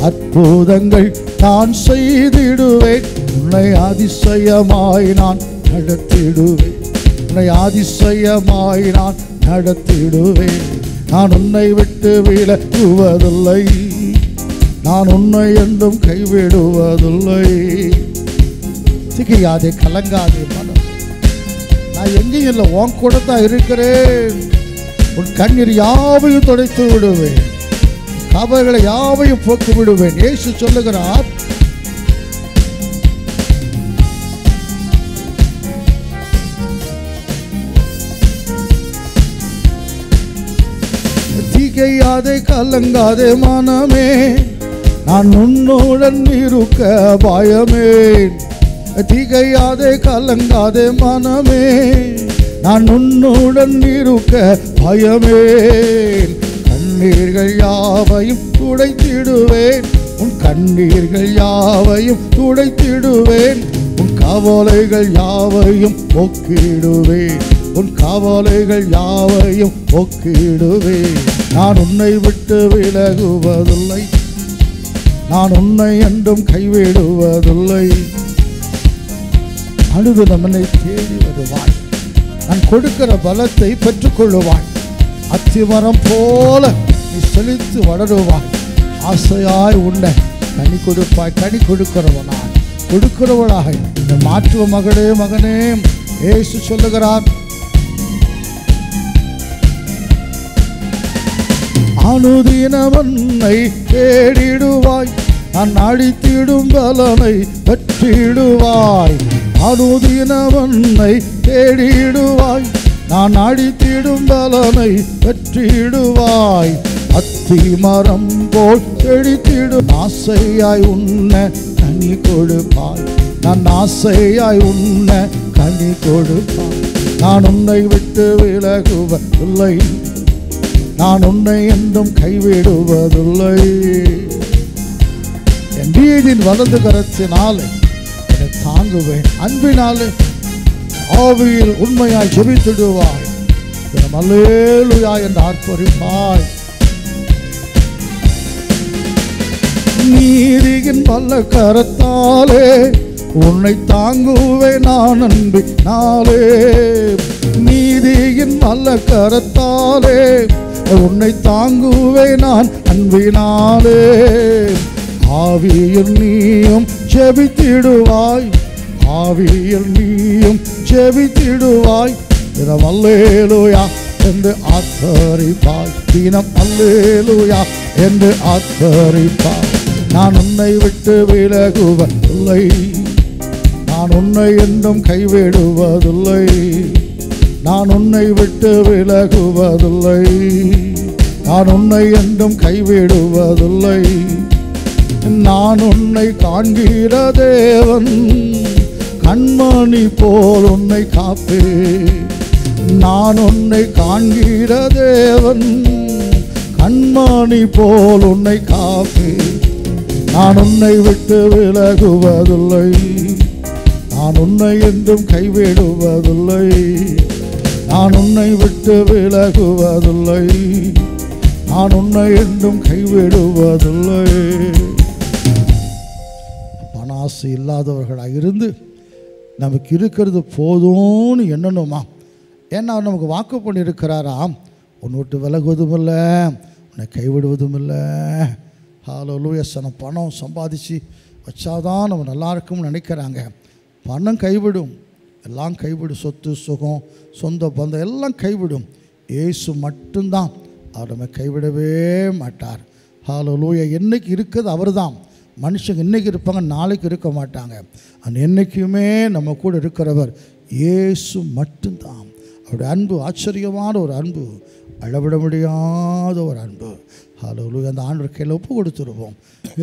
அற்புதங்கள் நான் செய்திடுவேன். உன்னை அதிசயமாய் நான் நடத்திடுவேன், உன்னை அதிசயமாய் நான் நடத்திடுவேன். நான் உன்னை விட்டு விலகுவதில்லை, நான் உன்னை என்றும் கைவிடுவதில்லை. திகையாதே கலங்காதே மனம், நான் எங்கேயும் இல்லை, உன் கூட தான் இருக்கிறேன். உன் கண்ணீர் யாவையும் துடைத்து விடுவேன், கவலைகளை யாவையும் போக்கி விடுவேன். இயேசு சொல்லுகிறார். திகையாதே கலங்காதே மனமே, நான் உன்னுடன் இருக்க பயமே. திகையாதே கலங்காதே மனமே, நான் உன்னுடன் இருக்க பயமே. கண்ணீர்கள் யாவையும் துடைத்திடுவேன், உன் கண்ணீர்கள் யாவையும் துடைத்திடுவேன். உன் கவலைகள் யாவையும் போக்கிடுவேன், உன் கவலைகள் யாவையும் போக்கிடுவேன். நான் உன்னை விட்டு விலகுவதில்லை, நான் உன்னை என்றும் கைவிடுவதில்லை. அழுது நம்மை தேடி வருவாய், நான் கொடுக்கிற பலத்தை பெற்றுக்கொள்ளுவாய். அத்திமரம் போல நீ செழித்து வளருவாய். ஆசையாய் உன்னை கனி கொடுப்பாய். கனி கொடுக்கிறவனாய் கொடுக்கிறவனாக இந்த மாற்றுவ மகளே மகனே, இயேசு சொல்லுகிறார். அனுதினம் உன்னை தேடிடுவாய், நான் அடித்திடும் பலனை பெற்றிடுவாய். அனுதினவன்னை தேடிடுவாய். நான் அடித்திடும் பலனை பெற்றிடுவாய். அத்தி மரம் போல் செழித்திடும். ஆசையாய் உண்ண கனி கொடுப்பாய். நான் ஆசையாய் உண்ண கனி கொடுப்பாய். நான் உன்னை விட்டு விலகுவதில்லை. நான் உன்னை என்றும் கைவிடுவதில்லை. என் நீதியின் வலது கரத்தினாலே என்னை தாங்குவேன். அன்பினாலே ஆவியில் உண்மையாய் ஜெபித்திடுவாய். அல்லேலூயா என்று ஆர்ப்பரிப்பாய். நீதியின் வல்ல கரத்தாலே உன்னை தாங்குவேன் நான் அன்பினாலே. நீதியின் வல்ல கரத்தாலே உன்னை தாங்குவேன் நான் அன்பினாலே. ஆவியில் நீயும் ஜெபித்திடுவாய். ஆவியில் நீயும் ஜெபித்திடுவாய். தினம் அல்லேலூயா என்று ஆர்ப்பரிப்பாய். தினம் அல்லேலூயா என்று ஆர்ப்பரிப்பாய். நான் உன்னை விட்டு விலகுவதில்லை. நான் உன்னை என்றும் கைவிடுவதில்லை. நான் உன்னை விட்டு விலகுவதில்லை. நான் உன்னை என்றும் கைவிடுவதில்லை. நான் உன்னை காண்கிற தேவன். கண்மணி போல் உன்னை காப்பே. நான் உன்னை காண்கிற தேவன். கண்மணி போல் உன்னை காப்பே. நான் உன்னை விட்டு விலகுவதில்லை. நான் உன்னை என்றும் கைவிடுவதில்லை. நான் உன்னை விட்டு விலகுவதில்லை. நான் உன்னை என்றும் கைவிடுவதில்லை. பணாசை இல்லாதவர்களாக இருந்து நமக்கு இருக்கிறது போதும்னு எண்ணணுமா? ஏன்னா நமக்கு வாக்கு பண்ணியிருக்கிறாராம், உன்னை விட்டு விலகுவதும் இல்லை, உன்னை கைவிடுவதும் இல்லை. ஹல்லேலூயா. நம்ம பணம் சம்பாதிச்சு வச்சாதான் நம்ம நல்லா இருக்கும்னு நினைக்கிறாங்க. பணம் கைவிடும், எல்லாம் கைவிடும். சொத்து சுகம் சொந்த பந்தம் எல்லாம் கைவிடும். இயேசு மட்டும்தான், அவர் நம்ம கைவிடவே மாட்டார். ஹல்லேலூயா. என்னைக்கு இருக்கிறது அவர் தான். மனுஷங்க இன்றைக்கி இருப்பாங்க, நாளைக்கு இருக்க மாட்டாங்க. அந்த என்றைக்குமே நம்ம கூட இருக்கிறவர் இயேசு மட்டும்தான். அவருடைய அன்பு ஆச்சரியமான ஒரு அன்பு, அளவிட முடியாத ஒரு அன்பு. ஹல்லேலூயா. அந்த ஆண்டவர் கையில் ஒப்பு கொடுத்துருவோம்.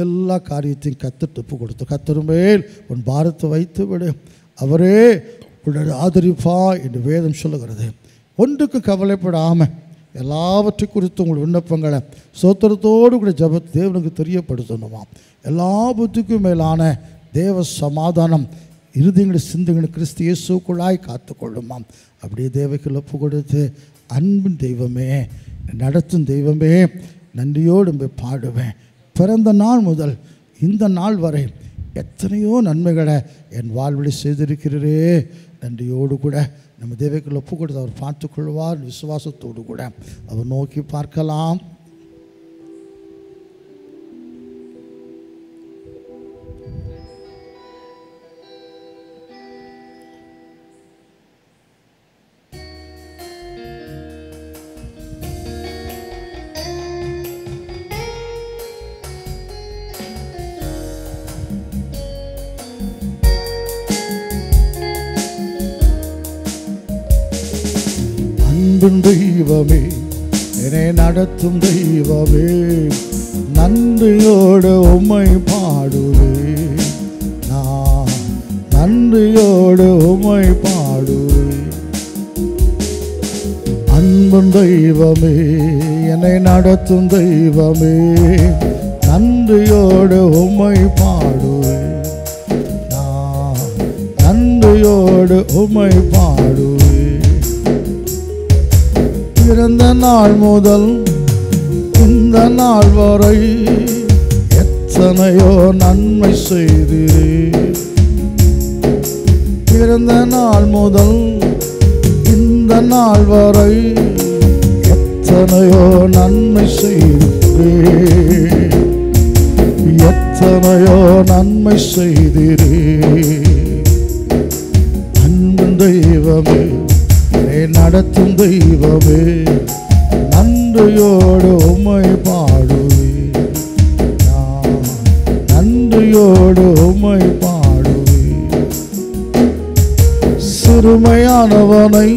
எல்லா காரியத்தையும் கத்துட்டு ஒப்பு கொடுத்து, கர்த்தர் மேல் உன் பாரத்தை வைத்து விடு, அவரே உன்னை ஆதரிப்பா என்று வேதம் சொல்லுகிறது. ஒன்றுக்கு கவலைப்படாமல் எல்லாவற்றை குறித்து உங்கள் விண்ணப்பங்களை சோத்திரத்தோடு கூட ஜெபத்தை தேவனுக்கு தெரியப்படுத்தணுமா? எல்லா புத்திக்கும் மேலான தேவ சமாதானம் இருதயங்களை சிந்தங்களை கிறிஸ்து இயேசுக்குள்ளாய் காத்துக்கொள்ளுமாம். அப்படியே தேவைக்கு ஒப்பு கொடுத்து, அன்பின் தெய்வமே, நடத்தும் தெய்வமே, நன்றியோடு பாடுவேன். பிறந்த நாள் முதல் இந்த நாள் வரை எத்தனையோ நன்மைகளை என் வாழ்வில் செய்திருக்கிறீரே, நன்றியோடு கூட நம்ம தேவைக்குள்ள ஒப்பு கொடுத்து அவர் பார்த்துக்கொள்வார். விசுவாசத்தோடு கூட அவர் நோக்கி பார்க்கலாம். தெய்வமே, என்னை நடத்தும் தெய்வமே, நன்றியோடு உம்மை பாடுவேன். நான் நன்றியோடு உம்மை பாடுவேன். அன்பும் தெய்வமே, என்னை நடத்தும் தெய்வமே, நன்றியோடு உம்மை பாடுவேன். நான் நன்றியோடு உம்மை பாடுவேன். பிறந்த நாள் முதல் இந்த நாள் வரை எத்தனையோ நன்மை செய்தீர். பிறந்த நாள் முதல் இந்த நாள் வரை எத்தனையோ நன்மை செய்தீர். எத்தனையோ நன்மை செய்தீரே. அன்பு தெய்வமே, நடத்தும் தெய்வமே, நன்றியோடு உம்மை பாடுவேன். நான் சிறுமையானவனை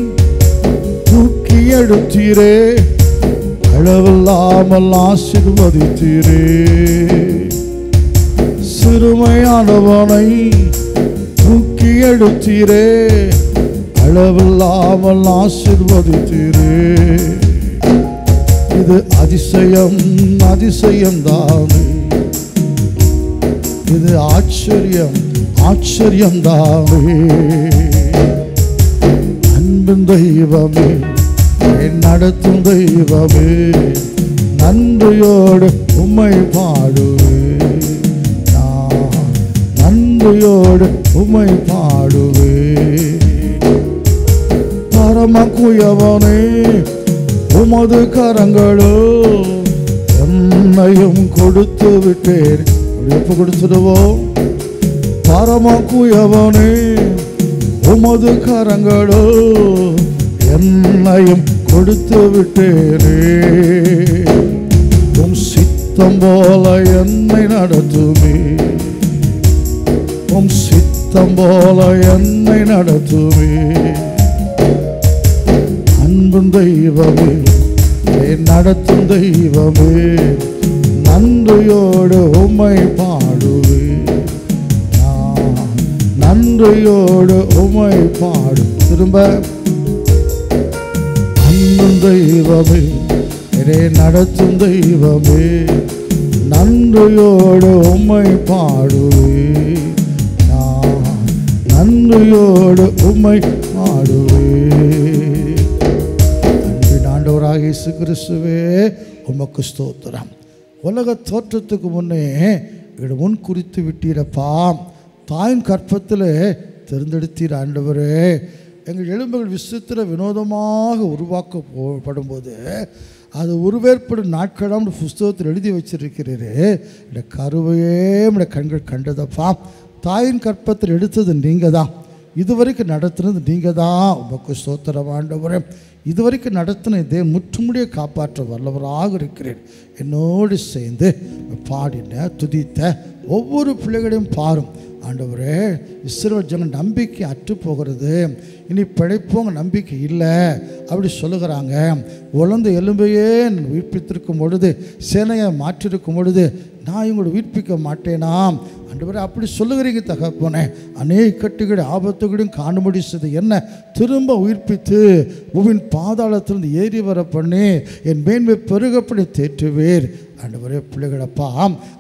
தூக்கி எடுத்தீரே, அளவில்லாமல் ஆசீர்வதித்தீரே. சிறுமையானவனை தூக்கி எடுத்தீரே, அளவில்லாமல் ஆசீர்வதித்தீரே. இது அதிசயம் அதிசயம்தானே, இது ஆச்சரியம் ஆச்சரியம்தானே. அன்பின் தெய்வமே, நடத்தும் தெய்வமே, நன்றியோடு உம்மை பாடுவே. நான் நன்றியோடு உம்மை பாடுவே. பரமகுயவனே, உமது கரங்களோ என்னையும் கொடுத்து விட்டேன். எப்ப கொடுத்துடுவோம்? பரமகுயவனே, உமது கரங்களோ என்னையும் கொடுத்து விட்டேனே. உம் சித்தம் போல என்னை நடத்துமே, உம் சித்தம் போல என்னை நடத்துமே. அன்பும் தெய்வமே, நடத்தும் தெய்வமே, நன்றியோடு உம்மை பாடுவே. நான் நன்றியோடு உம்மை பாடு. திரும்ப அன்பும் தெய்வமே, நடத்தும் தெய்வமே, நன்றியோடு உம்மை பாடுவே. நான் நன்றியோடு உம்மை பாடுவே. அன்பின் ஆண்டவராகிய இயேசு கிறிஸ்துவே, உமக்கு ஸ்தோத்திரம். உலக தோற்றத்துக்கு முன்னே எங்களை முன் குறித்து விட்டீரப்பா. தாயின் கற்பத்தில் தேர்ந்தெடுத்தீர் ஆண்டவரே. எங்கள் எலும்புகள் விசித்திர வினோதமாக உருவாக்கப்படும் போது அது உருவேற்படும் நாட்களாம் புஸ்தகத்தில் எழுதி வச்சிருக்கிறீரே. இந்த கருவையே நம்முடைய கண்கள் கண்டதப்பா. தாயின் கற்பத்தில் எடுத்தது நீங்கள் தான், இதுவரைக்கும் நடத்துனது நீங்கள் தான். உமக்கு ஸ்தோத்திரம் ஆண்டவரே. இதுவரைக்கும் நடத்தின இதே முற்றுமுடிய காப்பாற்ற வல்லவராக இருக்கிறேன். என்னோடு சேர்ந்து பாடின துதித்த ஒவ்வொரு பிள்ளைகளையும் பாரும் ஆண்டவரே. இஸ்ரவேல் ஜனங்கள் நம்பிக்கை அற்று போகிறது, இனி பிழைப்போங்க நம்பிக்கை இல்லை அப்படி சொல்லுகிறாங்க. உலர்ந்த எலும்பையே உயிர்ப்பித்திருக்கும் பொழுது, சேனையை மாற்றிருக்கும் பொழுது நான் இவங்களை உயிர்ப்பிக்க மாட்டேனாம் ஆண்டவரே அப்படி சொல்லுகிறீங்க தகப்பனே. அநேக கட்டுகளை ஆபத்துகளையும் காணும்படி செய்து என்ன திரும்ப உயிர்ப்பித்து பூவின் பாதாளத்திலிருந்து ஏறி வர பண்ணி என் மேன்மை பெருகப்படி தேற்றுவேர் ஆண்டவரே. பிள்ளைகளப்பா,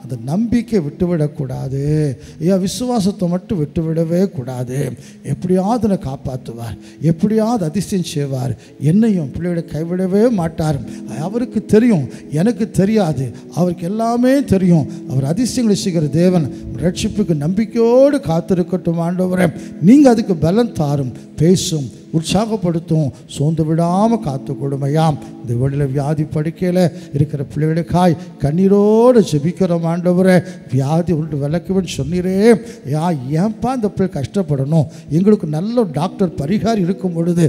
அந்த நம்பிக்கை விட்டுவிடக்கூடாது, ஐயா விசுவாசத்தை மட்டும் விட்டுவிடவே கூடாது. எப்படியாவது என்னை காப்பாற்றுவார், எப்படியாவது அதிசயம் செய்வார், என்னையும் பிள்ளைகளை கைவிடவே மாட்டார். அவருக்கு தெரியும், எனக்கு தெரியாது, அவருக்கு எல்லாமே தெரியும். அவர் அதிசயங்களை செய்கிற தேவன். ரட்சிப்புக்கு நம்பிக்கையோடு காத்திருக்கட்டும் ஆண்டவரே. நீங்கள் அதுக்கு பலம் தாரும், பேசும், உற்சாகப்படுத்தும், சோர்ந்து விடாமல் காத்து கொடுமையாம். இந்த வெளியில் வியாதி படுக்கையில் இருக்கிற பிள்ளைகளுக்காய் கண்ணீரோடு ஜெபிக்கிறோம் ஆண்டவரே. வியாதி உண்டு விளக்குவேன்னு சொன்னீரே, ஏன்பா இந்த பிள்ளை கஷ்டப்படணும்? எங்களுக்கு நல்ல டாக்டர் பரிகாரி இருக்கும் பொழுது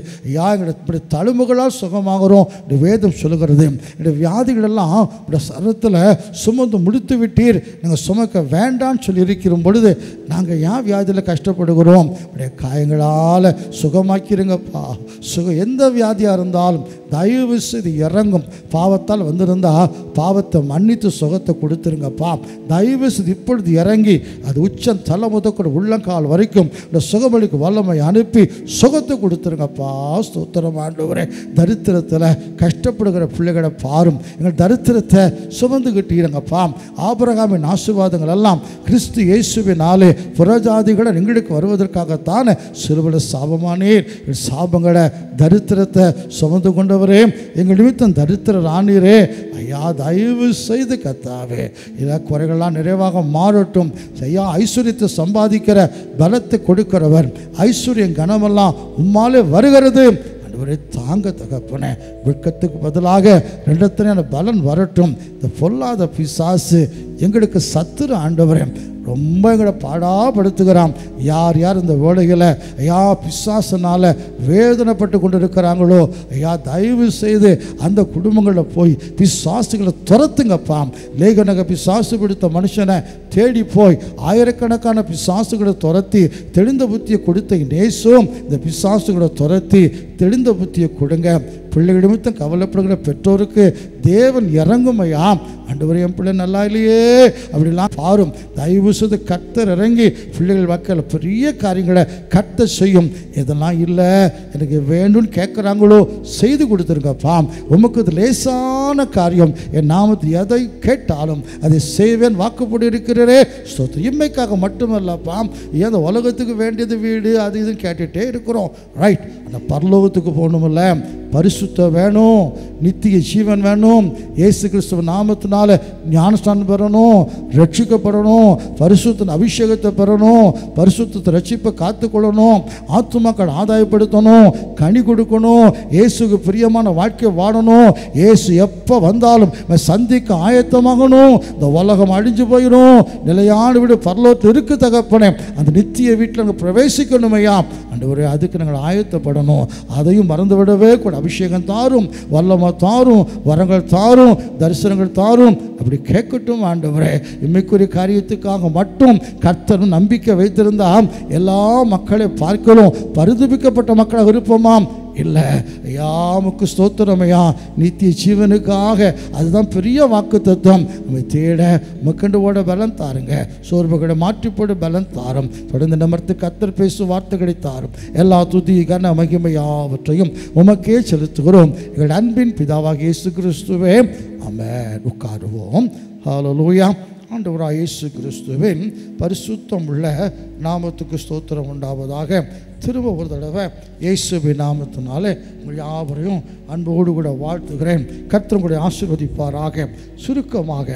எங்களுடைய தழும்புகளால் சுகமாகிறோம் இந்த வேதம் சொல்லுகிறது. இந்த வியாதிகளெல்லாம் இந்த சரத்தில் சுமந்து முடித்து விட்டீர், நாங்கள் சுமக்க வேண்டான்னு சொல்லி இருக்கிற பொழுது நாங்கள் ஏன் வியாதியில் கஷ்டப்படுகிறோம்? உடைய காயங்களால் சுகமாக்கிருங்கப்பா. எந்த வியாதியாக இருந்தாலும் தயவு செய்து இறங்கும். பாவத்தால் வந்திருந்தால் பாவத்தை மன்னித்து சுகத்தை கொடுத்துருங்கப்பா. தயவு செய்து இப்பொழுது இறங்கி அது உச்சம் தலை முதற்கூட உள்ளங்கால் வரைக்கும் இந்த சுகமளிக்கு வல்லமை அனுப்பி சுகத்தை கொடுத்துருங்கப்பா. ஸ்தோத்திரம் ஆண்டவரே. தரித்திரத்தில் கஷ்டப்படுகிற பிள்ளைகளை பாரும், எங்கள் தரித்திரத்தை சுமந்துக்கிட்டீங்கப்பா. ஆபிரகாமின் ஆசீர்வாதங்கள் எல்லாம் கிறிஸ்து இயேசுவினாலே புறஜாதிகளை எங்களுக்கு வருவதற்காகத்தானே சிலுவையில் சாபமானீர். சாபங்களை தரித்திரத்தை சுமந்து கொண்டவரே, எங்கள் நிமித்தம் தரித்திரர் ஆனீரே. ஐயா தயவு செய்து கர்த்தாவே இதை குறைகள்லாம் நிறைவாக மாறட்டும். ஐயா ஐஸ்வர்யத்தை சம்பாதிக்கிற பலத்தை கொடுக்கிறவர், ஐஸ்வர்யம் கனமெல்லாம் உம்மாலே வருகிறது ஆண்டவரே. தாங்க தகப்பனே, வெட்கத்துக்கு பதிலாக ரெண்டத்தனையான பலன் வரட்டும். இந்த பொல்லாத பிசாசு எங்களுக்கு சத்துரு ஆண்டவரே, ரொம்ப எங்களை பாடாப்படுத்துகிறான். யார் யார் இந்த வேளையில் ஐயா பிசாசனால் வேதனைப்பட்டு கொண்டு இருக்கிறாங்களோ ஐயா தயவு செய்து அந்த குடும்பங்களில் போய் பிசாசுகளை துரத்துங்கப்பா. லேகனக பிசாசு பிடித்த மனுஷனை தேடி போய் ஆயிரக்கணக்கான பிசாசுகளை துரத்தி தெளிந்த புத்தியை கொடுத்த நேசும் இந்த பிசாசுகளை துரத்தி தெளிந்த புத்தியை கொடுங்க. பிள்ளைகள் நிமித்தம் கவலைப்படுகிற பெற்றோருக்கு தேவன் இறங்குமையா. ஆண்டவரே என் பிள்ளை நல்லா இல்லையே அப்படிலாம் பாரும். தயவு செய்து கர்த்தர் இறங்கி பிள்ளைகள் மக்கள் பெரிய காரியங்களை கர்த்தர் செய்யும். இதெல்லாம் இல்லை எனக்கு வேண்டும்னு கேட்குறாங்களோ செய்து கொடுத்துருங்கப்பா. உமக்கு இது லேசான காரியம். என் நாமத்தில் எதை கேட்டாலும் அதை செய்வேன் வாக்குப்படி இருக்கிறே. ஸ்தோத்திரம். இம்மைக்காக மட்டுமல்லப்பா, ஏன் உலகத்துக்கு வேண்டியது வீடு அது இதுன்னு கேட்டுகிட்டே இருக்கிறோம். ரைட், அந்த பரலோகத்துக்கு போகணுமில்ல, பரிசுத்தம் வேணும், நித்திய ஜீவன் வேணும், இயேசு கிறிஸ்துவ நாமத்தினால ஞானஸ்தானம் பெறணும், ரட்சிக்கப்படணும், பரிசுத்த அபிஷேகத்தை பெறணும், பரிசுத்த ரட்சிப்பை காத்துக்கொள்ளணும், ஆத்துமாக்கள் ஆதாயப்படுத்தணும், கனி கொடுக்கணும், இயேசுக்கு பிரியமான வாழ்க்கை வாழணும். இயேசு எப்போ வந்தாலும் சந்திக்க ஆயத்தமாகணும். இந்த உலகம் அழிஞ்சு போயிடும், நிலையான வீடு பரலோகத்தில் இருக்கு தகப்பனே. அந்த நித்திய வீட்டில் நாங்கள் பிரவேசிக்கணுமையா. ஆண்டவரே அதுக்கு நாங்கள் ஆயத்தப்படணும். அதையும் மறந்து விடவே கூட. அபிஷேகம் தாரும், வல்லமை தாரும், வரங்கள் தாரும், தரிசனங்கள் தாரும். அப்படி கேட்கட்டும் ஆண்டவரே. இம்மைக்குரிய காரியத்துக்காக மட்டும் கர்த்தர் நம்பிக்கை வைத்திருந்தால் எல்லா மக்களை பார்க்கலும் பரிதபிக்கப்பட்ட மக்களாக இருப்போமாம். இல்லை ஐயா உமக்கு ஸ்தோத்திரமையா. நித்திய ஜீவனுக்காக அதுதான் பெரிய வாக்கு தத்துவம். நம்ம தேட மக்கண்டு ஓட பலன் தாருங்க. சோர்வுகளை மாற்றிப்போட பலன் தாரும். தொடர்ந்து நமர்த்து கர்த்தர் பேசும் வார்த்தைகளை தாரும். எல்லா துதி கன மகிமையாவற்றையும் உமக்கே செலுத்துகிறோம் எங்கள் அன்பின் பிதாவாகிய இயேசு கிறிஸ்துவே. ஆமென். உட்காருவோம். ஹல்லேலூயா. ஆண்டவராகிய இயேசு கிறிஸ்துவின் பரிசுத்தம் உள்ள நாமத்துக்கு ஸ்தோத்திரம் உண்டாவதாக. திரும்ப ஒரு தடவை இயேசுவின் நாமத்தினாலே உங்கள் யாவரையும் அன்போடு கூட வாழ்த்துகிறேன். கர்த்தர் உங்களை ஆசீர்வதிப்பாராக. சுருக்கமாக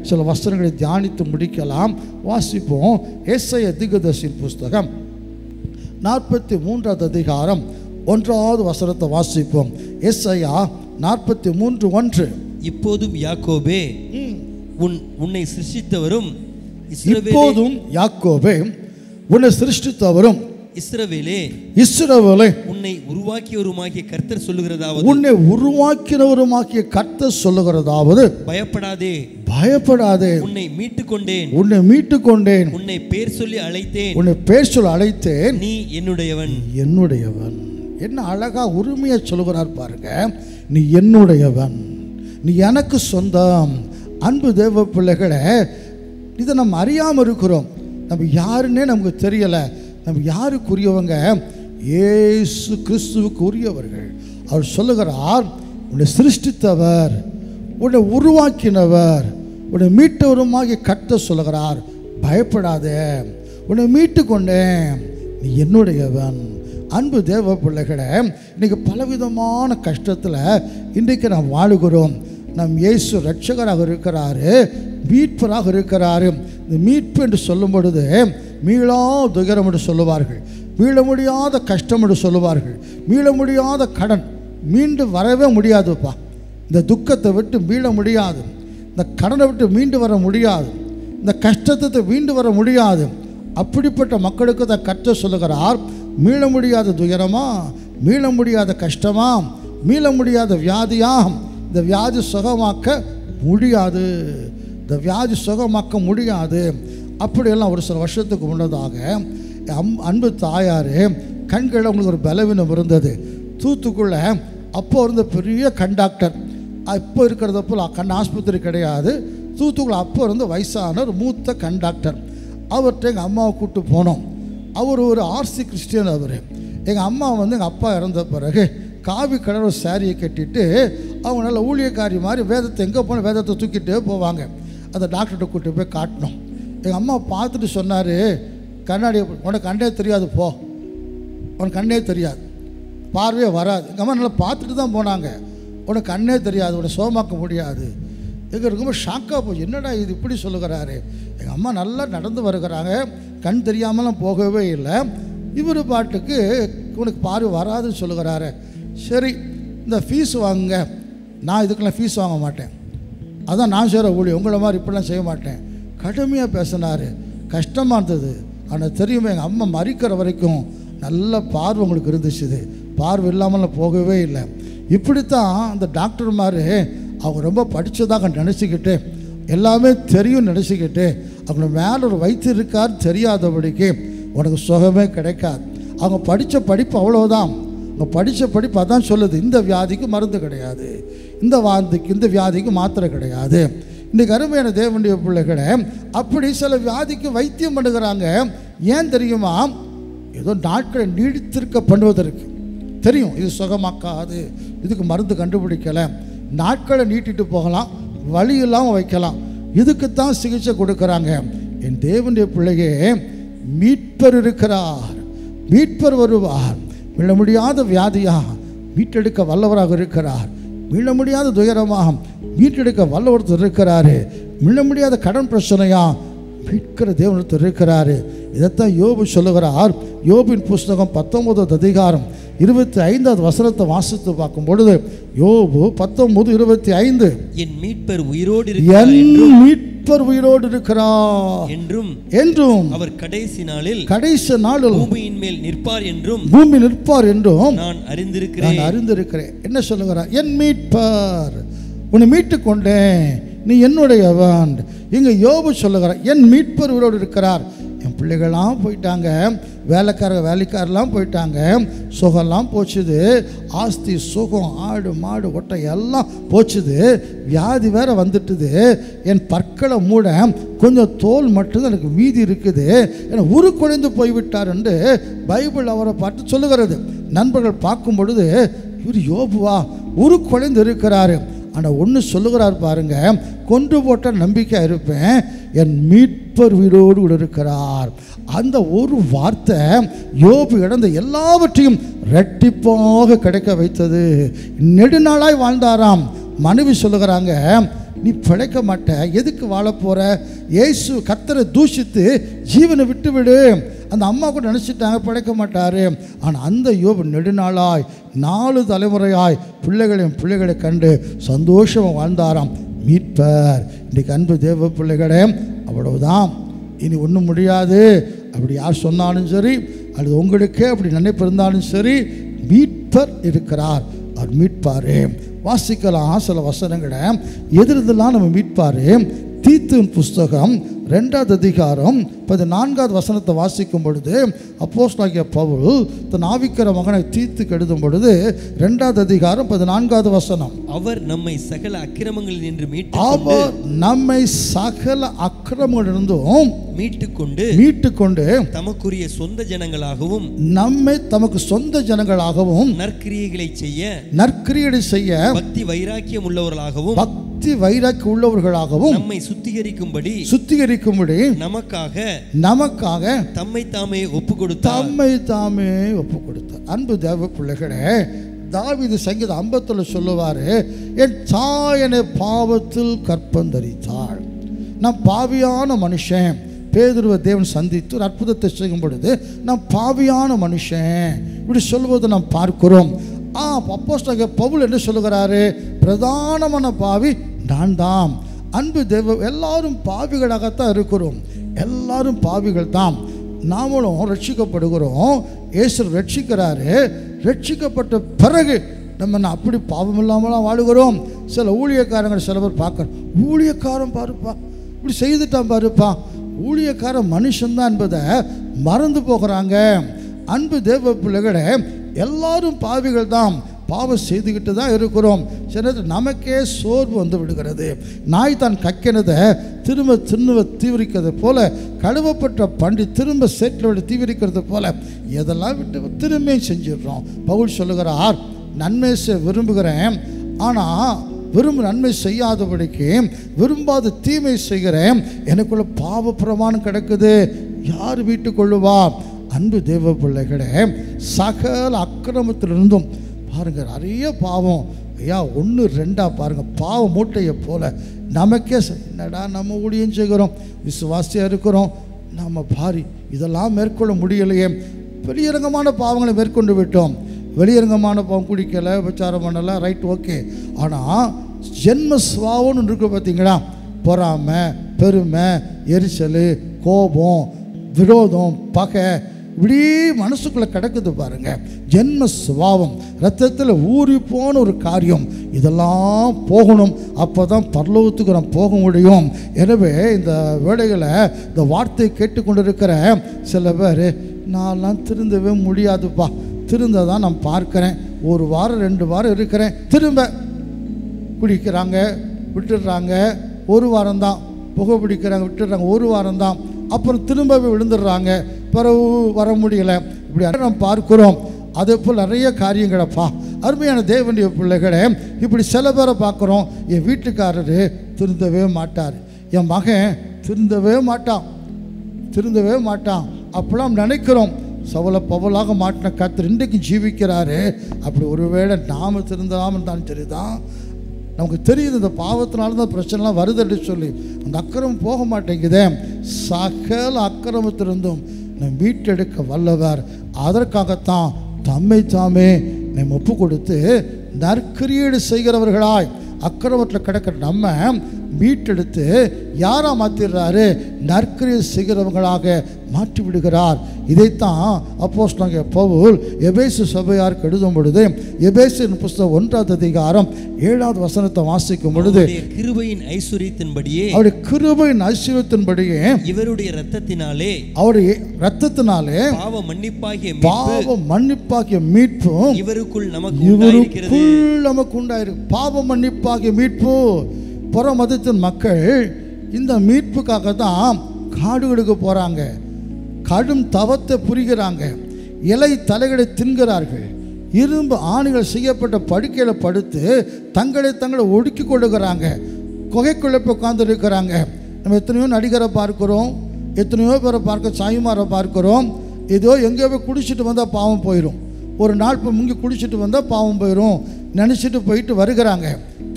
சில வசனங்களை தியானித்து முடிக்கலாம். வாசிப்போம். ஏசாயா தீர்க்கதரிசியின் புஸ்தகம் 43வது அதிகாரம் 1வது வசனத்தை வாசிப்போம். ஏசாயா 43:1. இப்போதும் யாக்கோபே உன்னை சிருஷ்டித்தவரும், இப்போதும் யாக்கோபே உன்னை சிருஷ்டித்தவரும், இஸ்ரவேலே உன்னை உருவாக்கியவருமாகிய கர்த்தர் சொல்லுகிறதாவது, உன்னை உருவாக்கினவருமாகிய கர்த்தர் சொல்லுகிறதாவது, பயப்படாதே பயப்படாதே, உன்னை மீட்டுக் கொண்டேன், உன்னை மீட்டுக் கொண்டேன், உன்னை பேர் சொல்லி அழைத்தேன், உன்னை பேர் சொல்லி அழைத்தேன், நீ என்னுடையவன், என்னுடையவன். என்ன அழகா உரிமையை சொல்லுகிறார் பாருங்க. நீ என்னுடையவன், நீ எனக்கு சொந்தம். அன்பு தேவ பிள்ளைகளை, இதை நம்ம அறியாமல் இருக்கிறோம். நம்ம யாருன்னே நமக்கு தெரியலை. நம்ம யாருக்குரியவங்க? இயேசு கிறிஸ்துவுக்கு உரியவர்கள். அவர் சொல்லுகிறார், உன்னை சிருஷ்டித்தவர், உன்னை உருவாக்கினவர், உன்னை மீட்டவருமாகி கர்த்தர் சொல்லுகிறார், பயப்படாதே, உன்னை மீட்டு கொண்டேன், நீ என்னுடையவன். அன்பு தேவ பிள்ளைகளை, இன்றைக்கி பலவிதமான கஷ்டத்தில் இன்றைக்கு நாம் வாழுகிறோம். நம் இயேசு ரட்சகராக இருக்கிறாரு, மீட்பராக இருக்கிறாரு. இந்த மீட்பு என்று சொல்லும் பொழுது மீளா துயரம் என்று சொல்லுவார்கள், மீள முடியாத கஷ்டம் என்று சொல்லுவார்கள், மீள முடியாத கடன், மீண்டு வரவே முடியாதுப்பா. இந்த துக்கத்தை விட்டு மீள முடியாது, இந்த கடனை விட்டு மீண்டு வர முடியாது, இந்த கஷ்டத்தை மீண்டு வர முடியாது. அப்படிப்பட்ட மக்களுக்கு தான் கர்த்தர் சொல்லுகிறார், மீள முடியாத துயரமா, மீள முடியாத கஷ்டமா, மீள முடியாத வியாதியா, இந்த வியாதி சுகமாக்க முடியாது, இந்த வியாதி சுகமாக்க முடியாது. அப்படியெல்லாம் ஒரு சில வருஷத்துக்கு முன்னதாக அன்பு தாயார் கண்களில் உங்களுக்கு ஒரு பலவீனம் இருந்தது. தூத்துக்குள்ள அப்போ இருந்த பெரிய கண்டாக்டர், இப்போ இருக்கிறத போல் கண் ஆஸ்பத்திரி கிடையாது, தூத்துக்குள்ள அப்போ இருந்த வயசான ஒரு மூத்த கண்டாக்டர். அவர்கிட்ட எங்கள் அம்மாவை கூப்பிட்டு போனோம். அவர் ஒரு ஆர்சி கிறிஸ்டியன். அவர் எங்கள் அம்மா எங்கள் அப்பா இறந்த பிறகு காவி கலர் ஒரு சாரியை கட்டிட்டு அவங்க நல்ல ஊழியக்காரி மாதிரி வேதத்தை எங்கே போனால் வேதத்தை தூக்கிட்டே போவாங்க. அந்த டாக்டர்கிட்ட கூப்பிட்டு போய் காட்டினோம். எங்கள் அம்மா பார்த்துட்டு சொன்னார், கண்ணாடி உனக்கு கண்ணே தெரியாது, போ, உனக்கு கண்ணே தெரியாது, பார்வையே வராது. எங்கள் அம்மா நல்லா பார்த்துட்டு தான் போனாங்க. உனக்கு கண்ணே தெரியாது, உன்னை சோமாக்க முடியாது. எங்கே இருக்கும்போது ஷாக்காக போய், என்னடா இது இப்படி சொல்லுகிறாரு. எங்கள் அம்மா நல்லா நடந்து வருகிறாங்க, கண் தெரியாமலாம் போகவே இல்லை. இவர் பாட்டுக்கு உனக்கு பார்வை வராதுன்னு சொல்லுகிறாரு. சரி, இந்த ஃபீஸ் வாங்குங்க. நான் இதுக்கெல்லாம் ஃபீஸ் வாங்க மாட்டேன், அதான் நான் செய்கிற ஊழியம், உங்களை மாதிரி இப்படிலாம் செய்ய மாட்டேன். கடுமையாக பேசினார். கஷ்டமாக இருந்தது. ஆனால் தெரியுமே, எங்கள் அம்மா மறிக்கிற வரைக்கும் நல்ல பார்வை உங்களுக்கு இருந்துச்சு. பார்வை இல்லாமல் போகவே இல்லை. இப்படித்தான் அந்த டாக்டர்மார் அவங்க ரொம்ப படித்ததாக நினச்சிக்கிட்டு, எல்லாமே தெரியும் நினச்சிக்கிட்டு, அவங்க மேலே ஒரு வைத்தியம் இருக்கார் தெரியாதபடிக்கு உனக்கு சுகமே கிடைக்காது. அவங்க படித்த படிப்பு அவ்வளோதான். அவங்க படித்த படிப்பு அதான் சொல்லுது, இந்த வியாதிக்கு மருந்து கிடையாது, இந்த வியாதிக்கு மாத்திரை கிடையாது. இன்றைக்கு அருமையான தேவனுடைய பிள்ளைகளை அப்படி சில வியாதிக்கு வைத்தியம் பண்ணுகிறாங்க. ஏன் தெரியுமா? ஏதோ நாட்களை நீடித்திருக்க பண்ணுவதற்கு. தெரியும் இது சுகமாக்காது, இதுக்கு மருந்து கண்டுபிடிக்கலை, நாட்களை நீட்டிட்டு போகலாம், வழி இல்லாமல் வைக்கலாம், இதுக்குத்தான் சிகிச்சை கொடுக்குறாங்க. என் தேவனுடைய பிள்ளையே, மீட்பர் இருக்கிறார், மீட்பர் வருவார். மீள முடியாத வியாதியா மீட்டெடுக்க வல்லவராக இருக்கிறார். மீள முடியாத துயரமாக மீட்டெடுக்க வல்லவரத்தில் இருக்கிறாரு. மீள முடியாத கடன் பிரச்சனையா மீட்கிற தேவனத்தில் இருக்கிறாரு. இதைத்தான் யோபு சொல்லுகிறார். யோபின் புஸ்தகம் 19வது அதிகாரம் 25வது வசனத்தை வாசித்து பார்க்கும் பொழுது, யோபு 19:25, என் மீட்பர் உயிரோடு இருக்கிறார் என்றும் அவர் கடைசி நாளில் பூமியின் மேல் நிற்பார் என்றும் நான் அறிந்திருக்கிறேன். என்ன சொல்லுகிறார்? என் மீட்பர், உன்னை மீட்டு கொண்டேன், நீ என்னுடையவன். இங்க யோபு சொல்லுகிறார், என் மீட்பர் உயிரோடு இருக்கிறார். என் பிள்ளைகள்லாம் போயிட்டாங்க, வேலைக்காரெல்லாம் போயிட்டாங்க, சுகம்லாம் போச்சுது, ஆஸ்தி சுகம் ஆடு மாடு ஒட்டை எல்லாம் போச்சுது, வியாதி வேற வந்துட்டுது, என் பற்களை மூட கொஞ்சம் தோல் மட்டும்தான் எனக்கு மீதி இருக்குது, என உருக்குலைந்து போய்விட்டார் என்று பைபிள் அவரை பார்த்து சொல்லுகிறது. நண்பர்கள் பார்க்கும் பொழுது, இவர் யோபுவா உருக்குலைந்து இருக்கிறாரு. ஆனால் ஒன்று சொல்லுகிறார் பாருங்க, கொன்று போட்ட நம்பிக்கையாக இருப்பேன், என் மீட்பர் உயிரோடு கூட இருக்கிறார். அந்த ஒரு வார்த்தை யோபு இழந்த எல்லாவற்றையும் இரட்டிப்பாக கிடைக்க வைத்தது. நெடுநாளாய் வாழ்ந்தாராம். மனைவி சொல்லுகிறாங்க, நீ பிழைக்க மாட்ட, எதுக்கு வாழ போற, இயேசு கர்த்தரை தூஷித்து ஜீவனை விட்டு விடு. அந்த அம்மா கூட நினச்சிட்டாங்க பிழைக்க மாட்டார். ஆனால் அந்த யோபு நெடுநாளாய் 4 தலைமுறையாய் பிள்ளைகளை கண்டு சந்தோஷமாக வாழ்ந்தாராம். மீட்பர். இன்றைக்கு அன்பு தேவ பிள்ளைகளே, அவ்வளவுதான், இனி ஒன்றும் முடியாது அப்படி யார் சொன்னாலும் சரி, அது உங்களுக்கே அப்படி நினைப்பிருந்தாலும் சரி, மீட்பர் இருக்கிறார், அவர் மீட்பார். வாசிக்கலாம் சில வசனங்களை, எதிர்தெல்லாம் நம்ம மீட்பார். தீத்துவின் புஸ்தகம் 2வது அதிகாரம் 14வது வசனத்தை வாசிக்கும் பொழுது, அப்போஸ்தலனாகிய பவுல் தன் ஆவிக்கிற மகனை தீத்துக்கு எழுதும் பொழுது 2வது அதிகாரம் 14வது வசனம், அவர் நம்மை சகல அக்கிரமங்களில் நின்று மீட்டுக்கொண்டு தமக்குரிய சொந்த ஜனங்களாகவும் நம்மை தமக்கு சொந்த ஜனங்களாகவும் நற்கிரியைகளை செய்ய பக்தி வைராக்கியம் உள்ளவர்களாகவும் நம்மை சுத்திகரிக்கும்படி நமக்காக தம்மை தாமே ஒப்பு கொடுத்தார். அன்பு தேவ பிள்ளைகளே, தாவீது சங்கீதம் 50 சொல்லுவாரு, என் தாயனை பாவத்தில் கற்பந்தரித்தாள். நான் பாவியான மனுஷன். பேதுருவை தேவன் சந்தித்து ஒரு அற்புதத்தை செய்யும் பொழுது, நான் பாவியான மனுஷன் இப்படி சொல்லுவது நாம் பார்க்கிறோம். அப்போஸ்தலனாகிய பவுல் என்ன சொல்லுகிறாரு? பிரதானமான பாவி நான் தான். அன்பு தேவ, எல்லாரும் பாவிகளாகத்தான் இருக்கிறோம், எல்லாரும் பாவிகள் தான். நாமளும் ரட்சிக்கப்படுகிறோம், இயேசு ரட்சிக்கிறாரு. ரட்சிக்கப்பட்ட பிறகு நம்ம அப்படி பாவம் இல்லாமலாம் வாழுகிறோம். சில ஊழியக்காரங்கள் சில பேர் பார்க்குறோம், ஊழியக்காரன் பாருப்பா இப்படி செய்துட்டான் பாருப்பா, ஊழியக்காரன் மனுஷன்தான் என்பதை மறந்து போகிறாங்க. அன்பு தேவ பிள்ளைகளே, எல்லாரும் பாவிகள் தான், பாவம் செய்துக்கிட்டு தான் இருக்கிறோம். சில நமக்கே சோர்வு வந்து விடுகிறது. நாய் தான் கக்கினதை திரும்ப தீவிரிக்கிறது போல, கழுவப்பட்ட பண்டி திரும்ப சேற்றில் விட தீவிரிக்கிறது போல எதெல்லாம் விட்டு திரும்ப செஞ்சிடுறோம். பவுல் சொல்லுகிறார், நன்மை விரும்புகிறேன், ஆனால் நன்மை செய்யாதபடிக்கு விரும்பாத தீமை செய்கிறேன், எனக்குள்ள பாவ பிரமாணம் கிடக்குது, யார் வீட்டுக் கொள்ளுவா? அன்பு தேவ பிள்ளைகளே, சகல அக்கிரமத்திலிருந்தும் பாருங்க நிறைய பாவம், ஐயா 1 2 பாருங்க, பாவ மூட்டையை போல நமக்கே என்னடா நம்ம ஊழியம் செய்கிறோம், விசுவாசியாக இருக்கிறோம், நம்ம பாரி இதெல்லாம் மேற்கொள்ள முடியலையே. வெளியரங்கமான பாவங்களை மேற்கொண்டு விட்டோம். வெளியரங்கமான பாவம், குடிக்கலை, விபச்சாரம் பண்ணலை, ரைட், ஓகே. ஆனால் ஜென்ம சுவாவம்னு இருக்கு பார்த்தீங்களா, பொறாமை, பெருமை, எரிச்சல், கோபம், விரோதம், பகை இப்படி மனசுக்குள்ளே கிடக்குது பாருங்க. ஜென்ம சுபாவம், ரத்தத்தில் ஊறி போன ஒரு காரியம், இதெல்லாம் போகணும். அப்போ தான் பரலோகத்துக்கு நம்ம போக முடியும். எனவே இந்த வேளைகளை இந்த வார்த்தையை கேட்டுக்கொண்டிருக்கிற சில பேர், நான்லாம் திருந்தவே முடியாதுப்பா, திருந்த தான் நான் பார்க்குறேன், 1 வாரம் 2 வாரம் இருக்கிறேன், திரும்ப குடிக்கிறாங்க, விட்டுடுறாங்க, 1 வாரம்தான், புகை பிடிக்கிறாங்க, விட்டுடுறாங்க, 1 வாரம்தான், அப்புறம் திரும்பவே விழுந்துடுறாங்க, பிறகு வர முடியலை. இப்படி நம்ம பார்க்குறோம். அதே போல் நிறைய காரியங்களப்பா. அருமையான தேவனுடைய பிள்ளைகளே, இப்படி சில பேரை பார்க்குறோம். என் வீட்டுக்காரரு திருந்தவே மாட்டார், என் மகன் திருந்தவே மாட்டான் அப்படிலாம் நினைக்கிறோம். சவல பவலாக மாட்டின கர்த்தர் இன்றைக்கு ஜீவிக்கிறாரு. அப்படி ஒருவேளை நாம் திருந்தாமல் இருந்தாலும் சரி தான், நமக்கு தெரியுது இந்த பாவத்தினால தான் பிரச்சனைலாம் வருதுன்னு சொல்லி அந்த அக்கிரமம் போக மாட்டேங்குதே. சகல அக்கிரமத்திலிருந்தும் நம்ம மீட்டெடுக்க வல்லவர். அதற்காகத்தான் தம்மை தாமே நம்ம ஒப்பு கொடுத்து நற்கிரியீடு செய்கிறவர்களாய் அக்கிரமத்தில் கிடக்கிற நம்ம மீட்டெடுத்து யாரா மாற்றிடுறாரு? நற்கிரியை செய்கிறவங்களாக மாற்றி விடுகிறார். இதைத்தான் அப்போஸ்தலனாகிய பவுல் எபேசு சபையாருக்கு எழுதும் பொழுது, எபேசியரின் புஸ்தகம் 1ஆம் அதிகாரம் 7ஆவது வசனத்தை வாசிக்கும் பொழுது, கிருபையின் ஐஸ்வரியத்தின்படியே, அவருடைய கிருபையின் ஐஸ்வரியத்தின்படியே, இவருடைய இரத்தத்தினாலே, அவருடைய இரத்தத்தினாலே பாவ மன்னிப்பாகிய மீட்பும் இவருக்குள் நமக்கு உண்டாயிருக்கு. பாவ மன்னிப்பாகிய மீட்பு. புற மதத்தின் மக்கள் இந்த மீட்புக்காக தான் காடுகளுக்கு போகிறாங்க, கடும் தவத்தை புரிகிறாங்க, இலை தலைகளை தின்கிறார்கள், இரும்பு ஆணிகள் செய்யப்பட்ட படுக்கையில் படுத்து தங்களை ஒடுக்கி கொள்ளுகிறாங்க, குகைக்குள்ளே போய் உட்கார்ந்து இருக்கிறாங்க. நம்ம எத்தனையோ நடிகரை பார்க்குறோம், எத்தனையோ பேரை பார்க்க சாய்மாரை பார்க்குறோம். ஏதோ எங்கேயோ போய் குடிச்சிட்டு வந்தால் பாவம் போயிடும், ஒரு நாள் இப்போ முங்கி குடிச்சிட்டு வந்தால் பாவம் போயிடும் நினச்சிட்டு போயிட்டு வருகிறாங்க.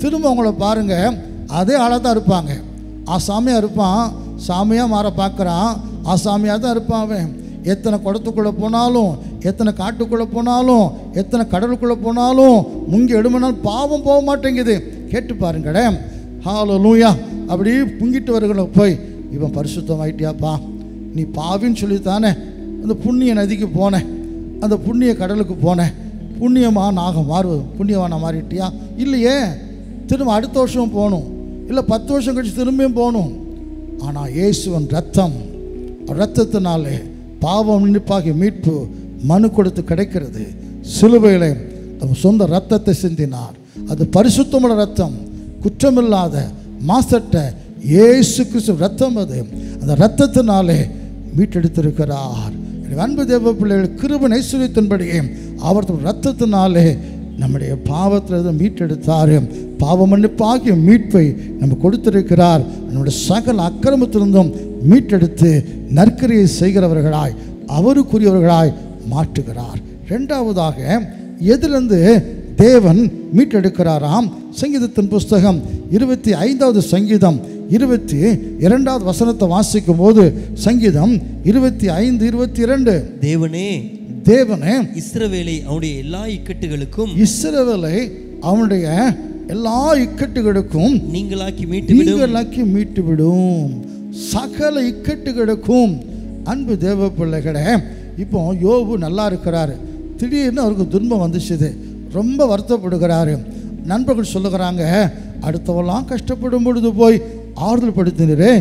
திரும்ப அவங்கள பாருங்கள், அதே ஆளாக தான் இருப்பாங்க. ஆசாமியாக இருப்பான், சாமியாக மாற பார்க்குறான், ஆசாமியாக தான் இருப்பான் அவன். எத்தனை குடத்துக்குள்ளே போனாலும், எத்தனை காட்டுக்குள்ளே போனாலும், எத்தனை கடலுக்குள்ளே போனாலும், முங்கி எடுமனாலும் பாவம் போக மாட்டேங்குது. கேட்டு பாருங்கடே. ஹல்லேலூயா. அப்படி புங்கிட்டு வருகிற போய், இவன் பரிசுத்தமாயிட்டியாப்பா, நீ பாவின்னு சொல்லித்தானே அந்த புண்ணிய நதிக்கு போனேன், அந்த புண்ணிய கடலுக்கு போனேன், புண்ணியமாக நாங்கள் புண்ணியவான மாறிட்டியா? இல்லையே, திரும்ப அடுத்த வருஷம் போகணும், இல்லை 10 வருஷம் கழிச்சு திரும்பியும் போகணும். ஆனால் இயேசுவன் ரத்தத்தினாலே பாவம் மன்னிப்பாகிய மீட்பு மனு கொடுத்து கிடைக்கிறது. சிலுவையில் தம் சொந்த ரத்தத்தை சிந்தினார். அது பரிசுத்தமுள்ள ரத்தம், குற்றமில்லாத மாசற்ற இயேசு கிறிஸ்து ரத்தம். அது அந்த ரத்தத்தினாலே மீட்டெடுத்திருக்கிறார். அன்பு தேவ பிள்ளைகள், கிருபை ஐஸ்வரியத்தின்படியே அவர் ரத்தத்தினாலே நம்முடைய பாவத்தில் மீட்டெடுத்தார். பாவ மன்னிப்பாகிய மீட்பை நம்ம கொடுத்திருக்கிறார். நம்முடைய சகல அக்கிரமத்திலிருந்தும் மீட்டெடுத்து நற்கிரியை செய்கிறவர்களாய் அவருக்குரியவர்களாய் மாற்றுகிறார். 2வதாக எதிலிருந்து தேவன் மீட்டெடுக்கிறாராம்? சங்கீதத்தின் புஸ்தகம் 25வது சங்கீதம் 22வது வசனத்தை வாசிக்கும் போது, சங்கீதம் 25:22, தேவனே இஸ்ரவேலை அவனுடைய எல்லா இக்கட்டுகளுக்கும் நீங்களாக்கி மீட்டுவிடும். சகல இக்கட்டுகளுக்கும். அன்பு தேவ பிள்ளைகளே, இப்போ யோபு நல்லா இருக்கிறாரு, திடீர்னு அவருக்கு துன்பம் வந்துச்சுது, ரொம்ப வருத்தப்படுகிறாரு. நண்பர்கள் சொல்லுகிறாங்க, அடுத்தவெல்லாம் கஷ்டப்படும் பொழுது போய் ஆறுதல் படுத்தினரே,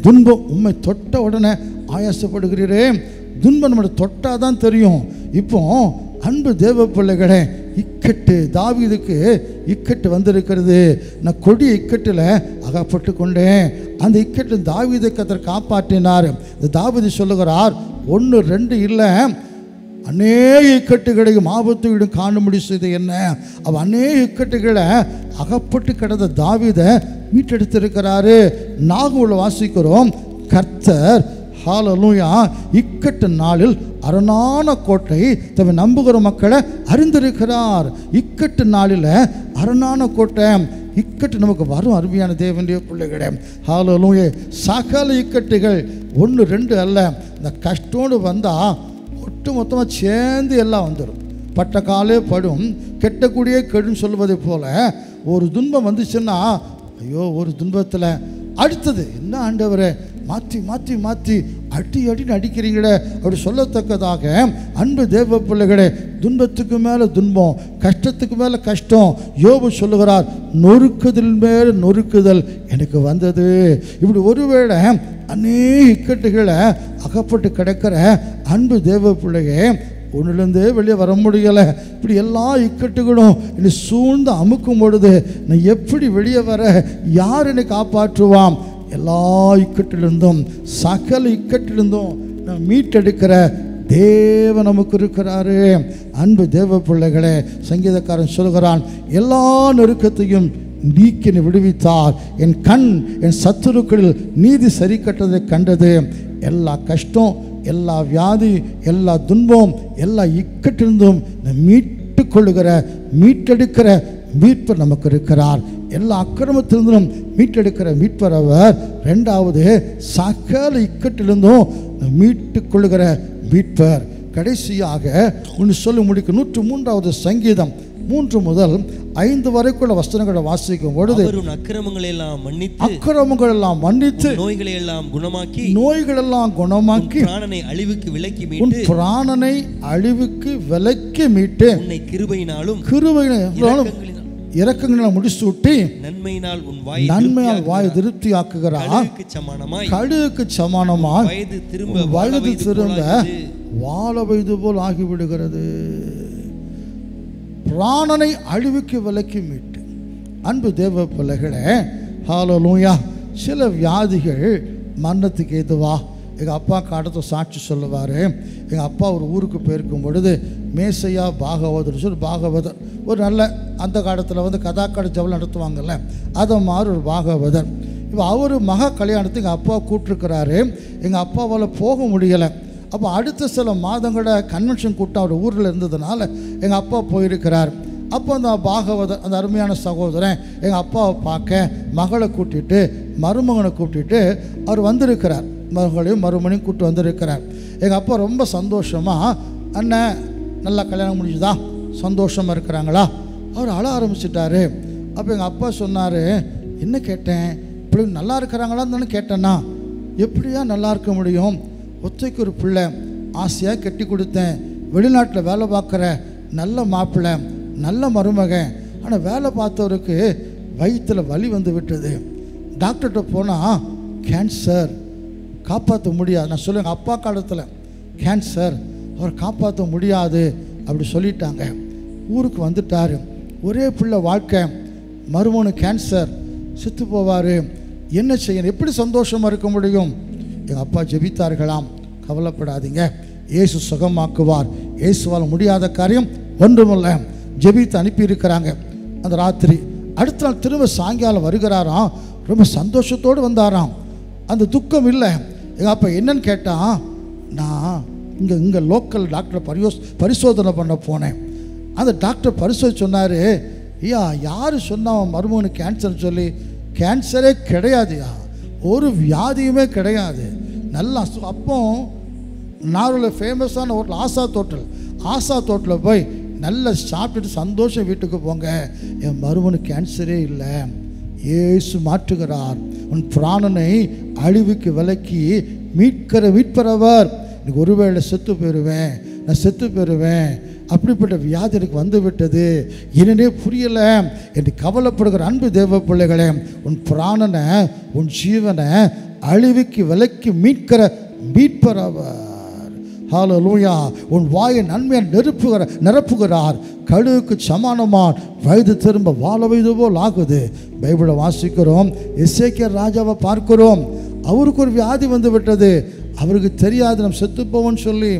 துன்பம் உண்மை தொட்ட உடனே ஆயாசப்படுகிறீரே. துன்பம் நம்மளை தொட்டால் தான் தெரியும். இப்போ அன்பு தேவ பிள்ளைகளே, இக்கட்டு, தாவீதுக்கு இக்கட்டு வந்திருக்கிறது. நான் கொடிய இக்கட்டில் அகப்பட்டு கொண்டேன். அந்த இக்கட்டு தாவீதை கர்த்தர் காப்பாற்றினார். இந்த தாவீது சொல்லுகிறார், 1 2 இல்லை, அநேக இக்கட்டுகளையும் ஆபத்துகளையும் காணும்படி செய்து என்ன, அவள் அநேக இக்கட்டுகளை அகப்பட்டு கிடந்த தாவீதை மீட்டெடுத்திருக்கிறாரு. நாகூல வாசிக்கிறோம், கர்த்தர் ஹல்லேலூயா இக்கட்டு நாளில் அரணான கோட்டை தம்மை நம்புகிற மக்களை அறிந்திருக்கிறார். இக்கட்டு நாளில் அரணான கோட்டை. இக்கட்டு நமக்கு வரும் அருமையான தேவனுடைய பிள்ளைகளே. ஹல்லேலூயா. சகல இக்கட்டுகள் 1 2 அல்ல. இந்த கஷ்டோடு வந்தால் ஒட்டு மொத்தமாக சேர்ந்து எல்லாம் வந்துடும். பட்ட காலே படும், கெட்டக்கூடிய கெடுன்னு சொல்வதை போல ஒரு துன்பம் வந்துச்சுன்னா, ஐயோ ஒரு துன்பத்தில் அடுத்தது என்ன ஆண்டவரே, மாற்றி மாற்றி மாற்றி அடின்னு அடிக்கிறீங்களே அப்படி சொல்லத்தக்கதாக அன்பு தேவ பிள்ளைகளே, துன்பத்துக்கு மேலே துன்பம், கஷ்டத்துக்கு மேலே கஷ்டம். யோபு சொல்லுகிறார், நொறுக்குதல் மேலே நொறுக்குதல் எனக்கு வந்தது. இப்படி ஒருவேளை அநேக இக்கட்டுகளை அகப்பட்டு கிடக்கிற அன்பு தேவ பிள்ளையே, ஒன்றுலேருந்தே வெளியே வர முடியலை. இப்படி எல்லா இக்கட்டுகளும் என்னை சூழ்ந்து அமுக்கும் பொழுது நான் எப்படி வெளியே வர? யார் என்னை காப்பாற்றுவான்? எல்லா இக்கட்டிலிருந்தும் சகல இக்கட்டிலிருந்தும் நான் மீட்டெடுக்கிற தேவன் நமக்கு இருக்கிறாரு. அன்பு தேவ பிள்ளைகளே, சங்கீதக்காரன் சொல்கிறான், எல்லா நெருக்கத்தையும் நீக்கி விடுவித்தார். என் கண் என் சத்துருக்களில் நீதி சரி கட்டதை கண்டது. எல்லா கஷ்டம், எல்லா வியாதி, எல்லா துன்பம், எல்லா இக்கட்டிலிருந்தும் மீட்டு கொள்ளுகிற மீட்டெடுக்கிற மீட்பர் நமக்கு இருக்கிறார். எல்லா அக்கிரமத்திலிருந்தும் மீட்டெடுக்கிற மீட்பர் அவர். ரெண்டாவது, சகல இக்கட்டிலிருந்தும் மீட்டு கொள்ளுகிற மீட்பர். கடைசியாக ஒன்று சொல்லி முடிக்க 103வது சங்கீதம் 3 முதல் 5 வரைக்குள்ள வசனங்களை வாசிக்கும் பொழுது, அக்கிரமங்கள் எல்லாம் மன்னித்து நோய்கள் எல்லாம் குணமாக்கி பிராணனை அழிவுக்கு விலக்கி மீட்டு உன்னை கிருபையினாலும் இரக்கங்களை முடிச்சு விட்டு நன்மையால் வாய் திருப்தி ஆக்குகிறார். கழுகுக்கு சமானமாய் வயது திரும்ப வாழ வைது போல் ஆகிவிடுகிறது. பிராணனை அழிவுக்கு விலக்கி மீட்டு. அன்பு தேவ பிள்ளைகளே, ஹல்லேலூயா. சில வியாதிகள் மரணத்துக்கு ஏதுவா. எங்கள் அப்பா காலத்தை சாட்சி சொல்லுவார். எங்கள் அப்பா ஒரு ஊருக்கு போயிருக்கும் பொழுது மேசையா பாகவதர் சொல்லி பாகவதர் ஒரு நல்ல அந்த காலத்தில் கதாக்கடை ஜவல் நடத்துவாங்கல்ல, அதை மாதிரி ஒரு பாகவதர். இப்போ அவர் மகா கல்யாணத்துக்கு எங்கள் அப்பா கூப்பிட்டுருக்கிறாரு. எங்கள் அப்பாவால் போக முடியலை. அப்போ அடுத்த சில மாதங்களோட கன்வென்ஷன் கூட்டம் அவர் ஊரில் இருந்ததுனால எங்கள் அப்பா போயிருக்கிறார். அப்போ அந்த பாகவதர், அந்த அருமையான சகோதரன், எங்கள் அப்பாவை பார்க்க மகளை கூட்டிகிட்டு மருமகனை கூப்பிட்டுட்டு அவர் வந்திருக்கிறார். மகளையும் மருமனையும் கூப்பிட்டு வந்திருக்கிறார். எங்கள் அப்பா ரொம்ப சந்தோஷமாக, அண்ணன் நல்லா கல்யாணம் முடிஞ்சுதா, சந்தோஷமாக இருக்கிறாங்களா? அவர் அழ ஆரம்பிச்சிட்டாரு. அப்போ எங்கள் அப்பா சொன்னார், என்ன கேட்டேன், இப்படி நல்லா இருக்கிறாங்களான்னு தானே கேட்டேன்னா. எப்படியா நல்லா இருக்க முடியும்? ஒத்தைக்கு ஒரு பிள்ளை ஆசையாக கட்டி கொடுத்தேன், வெளிநாட்டில் வேலை பார்க்குற நல்ல மாப்பிள்ளை, நல்ல மருமகன். ஆனால் வேலை பார்த்தவருக்கு வயிற்றில் வலி வந்து விட்டது. டாக்டர்கிட்ட போனால் கேன்சர், காப்பாற்ற முடியாது. நான் சொல்லுவேன், அப்பா காலத்தில் கேன்சர், அவர் காப்பாற்ற முடியாது அப்படி சொல்லிட்டாங்க. ஊருக்கு வந்துட்டார். ஒரே பிள்ளை வாழ்க்கை, மருமகனு கேன்சர், செத்து போவார். என்ன செய்யணும்? எப்படி சந்தோஷமாக இருக்க முடியும்? எங்கள் அப்பா ஜெபித்தார்களாம், கவலைப்படாதீங்க, இயேசு சுகமாக்குவார், இயேசுவால் முடியாத காரியம் ஒன்றுமில்லை. ஜெபித்து அனுப்பியிருக்கிறாங்க. அந்த ராத்திரி அடுத்த நாள் திரும்ப சாயங்காலம் வருகிறாராம். ரொம்ப சந்தோஷத்தோடு வந்தாராம். அந்த துக்கம் இல்லை. எங்கள் அப்பா என்னன்னு கேட்டால், நான் இங்கே லோக்கல் டாக்டரை பரிசோதனை பண்ண போனேன். அந்த டாக்டர் பரிசோதி சொன்னார், ஐயா யார் சொன்னால் மருமகனுக்கு கேன்சர் சொல்லி? கேன்சரே கிடையாதுயா, ஒரு வியாதியுமே கிடையாது. நல்லா அப்போ நார்வில் ஃபேமஸான ஹோட்டல் ஆசா தோட்டில் போய் நல்லா சாப்பிட்டுட்டு சந்தோஷம் வீட்டுக்கு போங்க. என் மருமனுக்கு கேன்சரே இல்லை, இயேசு மாற்றுகிறார். உன் பிராணனை அழிவுக்கு விலக்கி மீட்பரவர். எனக்கு ஒருவேளை செத்து போயிடுவேன், நான் செத்து போயிடுவேன், அப்படிப்பட்ட வியாதி எனக்கு வந்து விட்டது, என்னன்னே புரியலை என்று கவலைப்படுகிற அன்பு தேவ பிள்ளைகளே, உன் பிராணனை உன் ஜீவனை அழிவுக்கு விலக்கி மீட்கிற மீட்பரவர். ஹல்லேலூயா. உன் வாயை நன்மையாக நிரப்புகிறார். கழுகுக்கு சமானமான் வயது திரும்ப வாழ வைது போல் ஆகுது. பைபிளை வாசிக்கிறோம். எசேக்கியா ராஜாவை பார்க்கிறோம். அவருக்கு ஒரு வியாதி வந்து விட்டது. அவருக்கு தெரியாது நம்ம செத்துப்போவோன்னு சொல்லி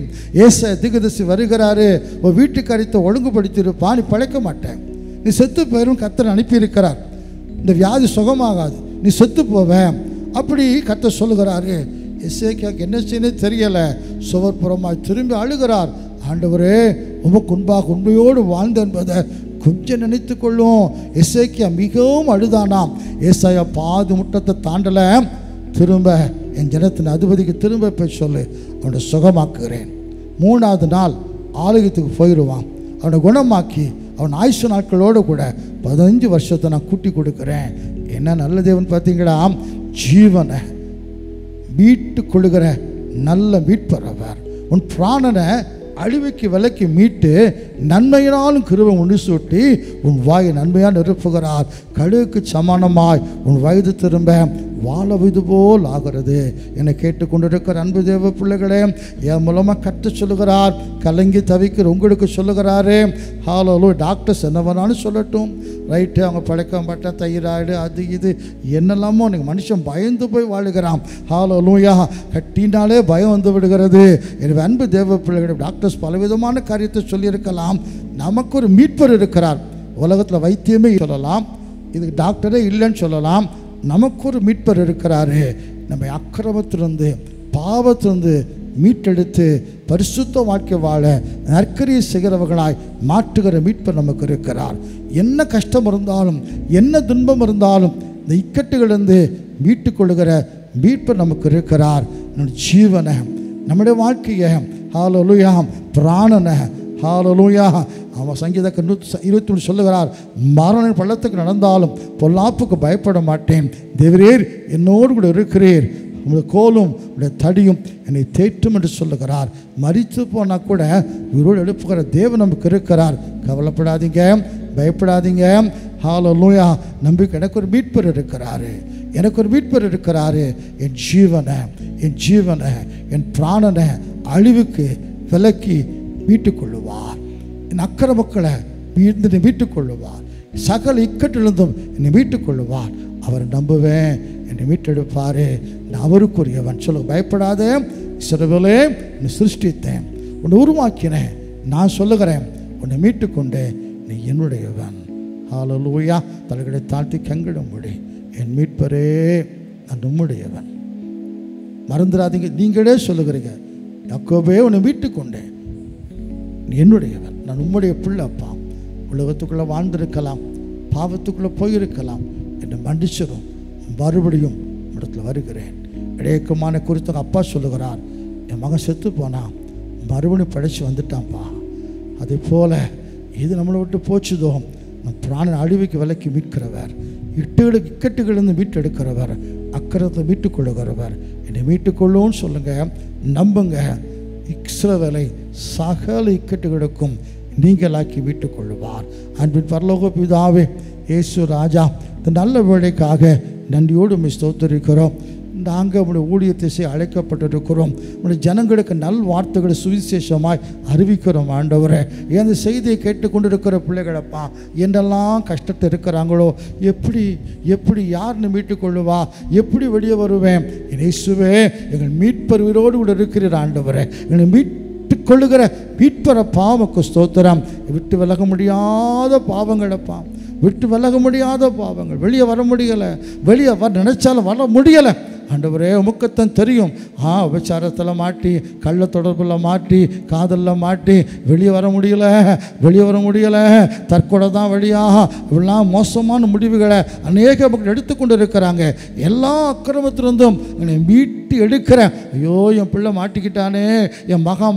ஏசாயா தீர்க்கதரிசி வருகிறாரு. ஒரு வீட்டுக்கு அடித்த ஒழுங்குபடுத்தியிருப்பா, நீ பழைக்க மாட்டேன், நீ செத்து போயிரும் கர்த்தர் அனுப்பியிருக்கிறார், இந்த வியாதி சுகமாகாது, நீ செத்து போவேன் அப்படி கர்த்தர் சொல்லுகிறாரு. எசேக்கியாவுக்கு என்ன செய்யணும் தெரியலை. சுவர்புறமாய் திரும்பி அழுகிறார். ஆண்டவரே, உமக்கு முன்பாக உண்மையோடு வாழ்ந்து என்பதை கொஞ்சம் நினைத்து கொள்ளும். எசேக்கியா மிகவும் அழுதானாம். ஏசாயா பாதி முட்டத்தை தாண்டலை. திரும்ப என் ஜனத்தின் அதிபதிக்கு திரும்ப போய் சொல்லு, அவனை சுகமாக்குகிறேன். 3வது நாள் ஆலயத்துக்கு போயிடுவான். அவனை குணமாக்கி அவன் ஆயுசு நாட்களோடு கூட 15 வருஷத்தை நான் கூட்டி கொடுக்குறேன். என்ன நல்ல தேவன் பார்த்தீங்களா? ஜீவனை மீட்டு கொள்ளுகிற நல்ல மீட்பர் அவர். உன் பிராணனை அழிவுக்கு விலைக்கு மீட்டு நன்மையினாலும் கிருபை உண்டு சூட்டி உன் வாயை நன்மையாக நிரப்புகிறார். கழுகுக்கு சமானமாய் உன் வயது திரும்ப வாழ இது போல் ஆகிறது. என்னை கேட்டுக்கொண்டிருக்கிற அன்பு தேவ பிள்ளைகளே, என் மூலமாக கற்று சொல்லுகிறார். கலங்கி தவிக்கிற உங்களுக்கு சொல்லுகிறாரே, ஹாலோ டாக்டர்ஸ் என்ன வேணாலும் சொல்லட்டும், ரைட்டு, அவங்க பழக்கப்பட்ட தைராய்டு அது இது என்னெல்லாமோ நீங்கள் மனுஷன் பயந்து போய் வாழுகிறான். ஹாலோ லூயா, கட்டினாலே பயம் வந்து விடுகிறது. எனவே அன்பு தேவ பிள்ளைகளே, டாக்டர்ஸ் பலவிதமான காரியத்தை சொல்லியிருக்கலாம். நமக்கு ஒரு மீட்பர் இருக்கிறார். உலகத்தில் வைத்தியமே சொல்லலாம், இதுக்கு டாக்டரே இல்லைன்னு சொல்லலாம். நமக்கு ஒரு மீட்பர் இருக்கிறாரு. நம்ம அக்கிரமத்திலிருந்து பாவத்திலிருந்து மீட்டெடுத்து பரிசுத்த வாழ்க்கை வாழ நற்கரிய செய்கிறவர்களாய் மாற்றுகிற மீட்பர் நமக்கு இருக்கிறார். என்ன கஷ்டம் இருந்தாலும் என்ன துன்பம் இருந்தாலும் இந்த இக்கட்டுகளிலிருந்து மீட்டு கொள்ளுகிற மீட்பர் நமக்கு இருக்கிறார். நம்முடைய ஜீவனை, நம்முடைய வாழ்க்கையை, ஹல்லேலூயா, பிராணனை, ஹல்லேலூயா. அவன் சங்கீதக்காரன் 123 சொல்லுகிறார், மரண பள்ளத்துக்கு நடந்தாலும் பொல்லாப்புக்கு பயப்பட மாட்டேன், தேவரீர் என்னோடு கூட இருக்கிறீர், உங்களுடைய கோலும் உடைய தடியும் என்னை தேற்றும் என்று சொல்லுகிறார். மரித்து போனால் கூட உயிரோடு எழுப்புகிற தேவன் நமக்கு இருக்கிறார். கவலைப்படாதீங்க, பயப்படாதீங்க. ஹல்லேலூயா. நம்பிக்கை, எனக்கு ஒரு மீட்பர் இருக்கிறாரு, எனக்கு ஒரு மீட்பர் இருக்கிறாரு. என் ஜீவனை என் பிராணனை அழிவுக்கு விலக்கி மீட்டுக் கொள்ளுவார். என் அக்கிரமக்களை மீட்டுக் கொள்ளுவார். சகல இக்கட்டிலிருந்தும் என்னை மீட்டுக் கொள்ளுவார். அவரை நம்புவேன், என்னை மீட்டெடுப்பார். நான் அவருக்குரியவன். சொல்ல, பயப்படாதே, இஸ்ரவேலே, உன்னை சிருஷ்டித்தேன், உன்னை உருவாக்கினேன், நான் சொல்லுகிறேன், உன்னை மீட்டுக்கொண்டேன், நீ என்னுடையவன். ஹல்லேலூயா. தலைகளை தாழ்த்தி கங்கிடும்படி, என் மீட்பரே, நான் உம்முடையவன். மறந்துடாதீங்க, நீங்களே சொல்லுகிறீங்க, யாக்கோபே, உன்னை மீட்டுக்கொண்டேன், நீ என்னுடையவன், நான் உம்முடைய பிள்ளைப்பா. உலகத்துக்குள்ளே வாழ்ந்திருக்கலாம், பாவத்துக்குள்ளே போயிருக்கலாம், என்னை மன்னிச்சிடும், மறுபடியும் இடத்துல வருகிறேன். இடையக்கமான குறித்த அப்பா சொல்லுகிறார், என் மகன் செத்து போனான், மறுபடியும் படைச்சு வந்துட்டான்ப்பா. அதே போல் இது நம்மளை விட்டு போச்சுதோ, நம் பிராண அழிவுக்கு விலைக்கு மீட்கிறவர், இக்கட்டுகளிலிருந்து மீட்டெடுக்கிறவர், அக்கறத்தை மீட்டுக் கொள்ளுகிறவர். என்னை மீட்டுக்கொள்ளும்னு சொல்லுங்கள், நம்புங்க. இஸ்ரவேலை சகல இக்கட்டுகளுக்கும் நீங்களாக்கி மீட்டுக் கொள்ளுவார். அன்பின் பரலோக பிதாவே, இயேசு ராஜா, இந்த நல்ல வேலைக்காக நன்றியோடு ஸ்தோத்திரிக்கிறோம். நாங்கள் உங்களுடைய ஊழியத்தை செய்ய அழைக்கப்பட்டிருக்கிறோம். உங்களுடைய ஜனங்களுக்கு நல் வார்த்தைகளை சுவிசேஷமாய் அறிவிக்கிறோம். ஆண்டவரே, இந்த செய்தியை கேட்டுக்கொண்டிருக்கிற பிள்ளைகளப்பா, என்னெல்லாம் கஷ்டத்தை இருக்கிறாங்களோ, எப்படி யாருன்னு மீட்டுக்கொள்ளுவா, எப்படி வெளியே வருவேன்? இயேசுவே, எங்கள் மீட்பர் உயிரோடு கூட இருக்கிறீர். ஆண்டவரே, எங்களை மீட்டுக்கொள்ளுகிற மீட்பரப்பா, உமக்கு ஸ்தோத்திரம். விட்டு விலக முடியாத பாவங்களப்பா, விட்டு விலக முடியாத பாவங்கள், வெளியே வர முடியலை, வெளியே நினைச்சாலும் வர முடியலை. ஆண்டவரே, உமக்குத்தான் தெரியும். விபச்சாரத்தில் மாட்டி, கள்ள தொடர்பில் மாட்டி, காதலில் மாட்டி வெளியே வர முடியலை. தற்கொலை தான் வழியாக இவ்வளோ மோசமான முடிவுகளை அநேக மக்கள் எடுத்துக்கொண்டு இருக்கிறாங்க. எல்லா அக்கிரமத்திலிருந்தும் என்னை மீட்டு எடுக்கிறேன். ஐயோ, என் பிள்ளை மாட்டிக்கிட்டானே, என் மகன்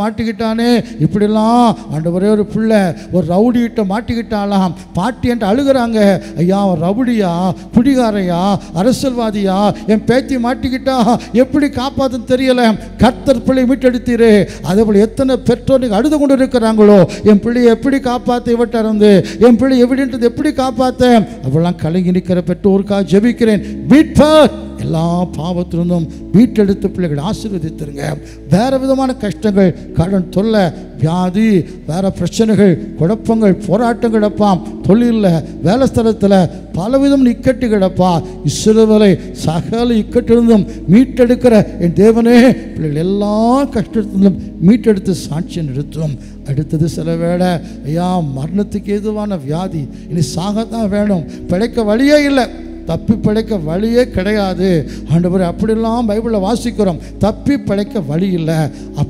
மாட்டிக்கிட்டானே, இப்படிலாம் ஆண்டவரே, ஒரு பிள்ளை ஒரு ரவுடிகிட்ட மாட்டிக்கிட்டாலாம், பாட்டி என்று அழுகிறாங்க. ஐயா, அவன் ரவுடியா, குடிகாரையா, அரசியல்வாதியா, என் பேத்தி மாட்டிக்கிட்டா, எப்படி காப்பாற்றுன்னு தெரியல. கர்த்தர் பிள்ளை மீட்டெடுத்தீரு. அதே போல் எத்தனை பெற்றோர் அழுது கொண்டு இருக்கிறாங்களோ, என் பிள்ளையை எப்படி காப்பாற்ற, இவட்ட இருந்து என் பிள்ளை எப்படின்றது எப்படி காப்பாற்ற, அவெல்லாம் கலங்கி நிற்கிற பெற்றோருக்காக ஜெபிக்கிறேன். மீட்பர் எல்லா பாவத்திலிருந்தும் மீட்டெடுத்து பிள்ளைகளை ஆசீர்வதித்திருங்க. வேறு விதமான கஷ்டங்கள், கடன் தொல்லை, வியாதி, வேறு பிரச்சனைகள், குழப்பங்கள், போராட்டங்கள் அப்பாம், தொழிலில், வேலை ஸ்தலத்தில் பலவிதம் இக்கட்டுகளப்பா, இஸ்ரவேலை சகல இக்கட்டிலிருந்தும் மீட்டெடுக்கிற என் தேவனே, பிள்ளைகள் எல்லா கஷ்டத்திலும் மீட்டெடுத்து சாட்சியை நிறுத்தும். அடுத்தது சில வேளை, ஐயா, மரணத்துக்கு ஏதுவான வியாதி, இனி சாகத்தான் வேணும், பிழைக்க வழியே இல்லை, தப்பி பிழைக்க வழியே கிடையாது. ஆண்டவரே, அப்படிலாம் பைபிளில் வாசிக்கிறோம், தப்பி பிழைக்க வழி இல்லை.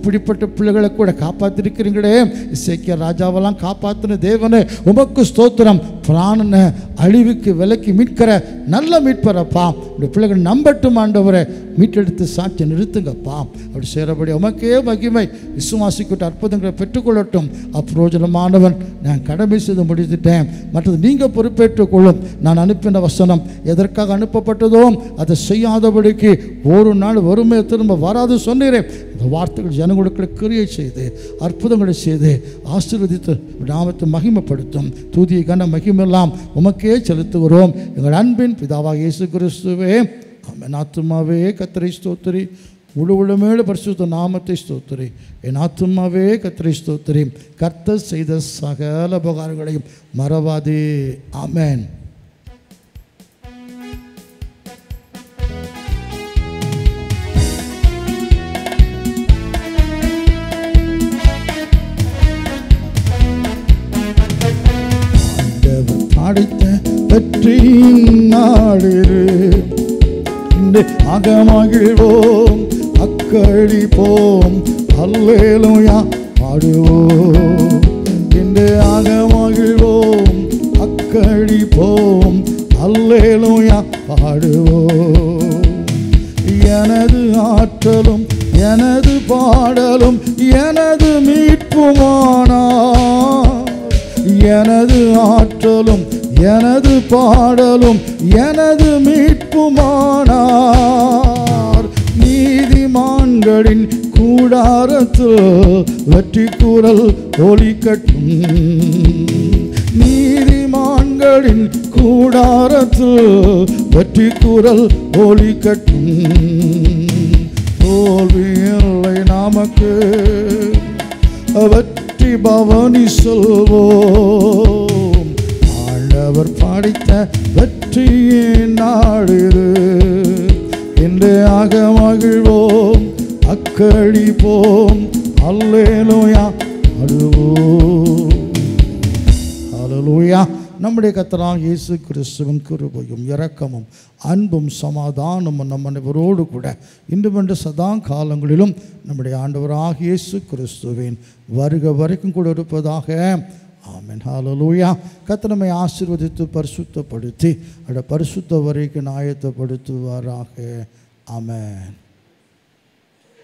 இப்படிப்பட்ட பிள்ளைகளை கூட காப்பாற்றிருக்கிறீங்களே. இசைக்கிய ராஜாவெல்லாம் காப்பாற்றின தேவனே உமக்கு ஸ்தோத்திரம். பிராணனை அழிவுக்கு விலக்கி மீட்கிற நல்ல மீட்பரப்பா. இந்த பிள்ளைகள் நம்பட்டும் ஆண்டவரை, மீட்டெடுத்து சாட்சி நிறுத்துங்கப்பா. அப்படி செய்கிறபடி உமக்கே மகிமை. விசுவாசிக்கிட்ட அற்புதங்களை பெற்றுக்கொள்ளட்டும். அப்பிரோஜனமானவன், நான் கடமை செய்து முடித்துட்டேன், மற்றது நீங்கள் பொறுப்பேற்றுக் கொள்ளும். நான் அனுப்பின வசனம் எதற்காக அனுப்பப்பட்டதோ அதை செய்யாதபடிக்கு ஒரு நாள் வறுமை திரும்ப வராது சொன்னீரேன். இந்த வார்த்தைகள் ஜனங்களுக்கு கிரியை செய்து அற்புதங்களை செய்து ஆசீர்வதித்து நாமத்தை மகிமைப்படுத்தும். தூதிய கன மகிமெல்லாம் உமக்கே செலுத்துகிறோம். எங்கள் அன்பின் பிதாவாக இயேசு கிறிஸ்துவே ஆமென். ஆத்துமாவே கர்த்தரை ஸ்தோத்திரி, முழு உளமேல பரிசுத்த நாமத்தை ஸ்தோத்திரி. என் ஆத்துமாவே கர்த்தரை ஸ்தோத்திரி. கர்த்தர் செய்த சகல உபகாரங்களையும் மறவாதே. ஆமென். அடைத்த வெற்றியின் நாளிரு அகமகிழ்வோம், அக்களிப்போம், அல்லேலூயா பாடுவோம். இன்று அகமகிழ்வோம், அக்களிப்போம், அல்லேலூயா பாடுவோம். எனது ஆற்றலும் எனது பாடலும் எனது மீட்புமானார். எனது ஆற்றலும் எனது பாடலும் எனது மீட்புமானார். நீதிமான்களின் கூடாரத்தில் வெற்றி குரல் ஒலிக்கட்டும். நீதிமான்களின் கூடாரத்தில் வெற்றி குரல் ஒலிக்கட்டும். தோல்வி இல்லை நமக்கு, வெற்றி பவனி சொல்வோம். ஆண்டவர் படைத்த வெற்றியின் நாளிரு இன்று அகமகிழ்வோம், அக்களிப்போம், அல்லேலூயா பாடுவோம். ஹல்லேலூயா. நம்முடைய கர்த்தராகிய இயேசு கிறிஸ்துவின் கிருபையும் இரக்கமும் அன்பும் சமாதானமும் நம் அனைவரோடு கூட இன்றுமென்று சதா காலங்களிலும் நம்முடைய ஆண்டவராகிய இயேசு கிறிஸ்துவின் வருகை வரைக்கும் கூட இருப்பதாக. ஆமென். ஹல்லேலூயா. கர்த்தர் நம்மை ஆசீர்வதித்து பரிசுத்தப்படுத்தி பரிசுத்த வரைக்கும் ஆயத்தப்படுத்துவாராக. ஆமென்.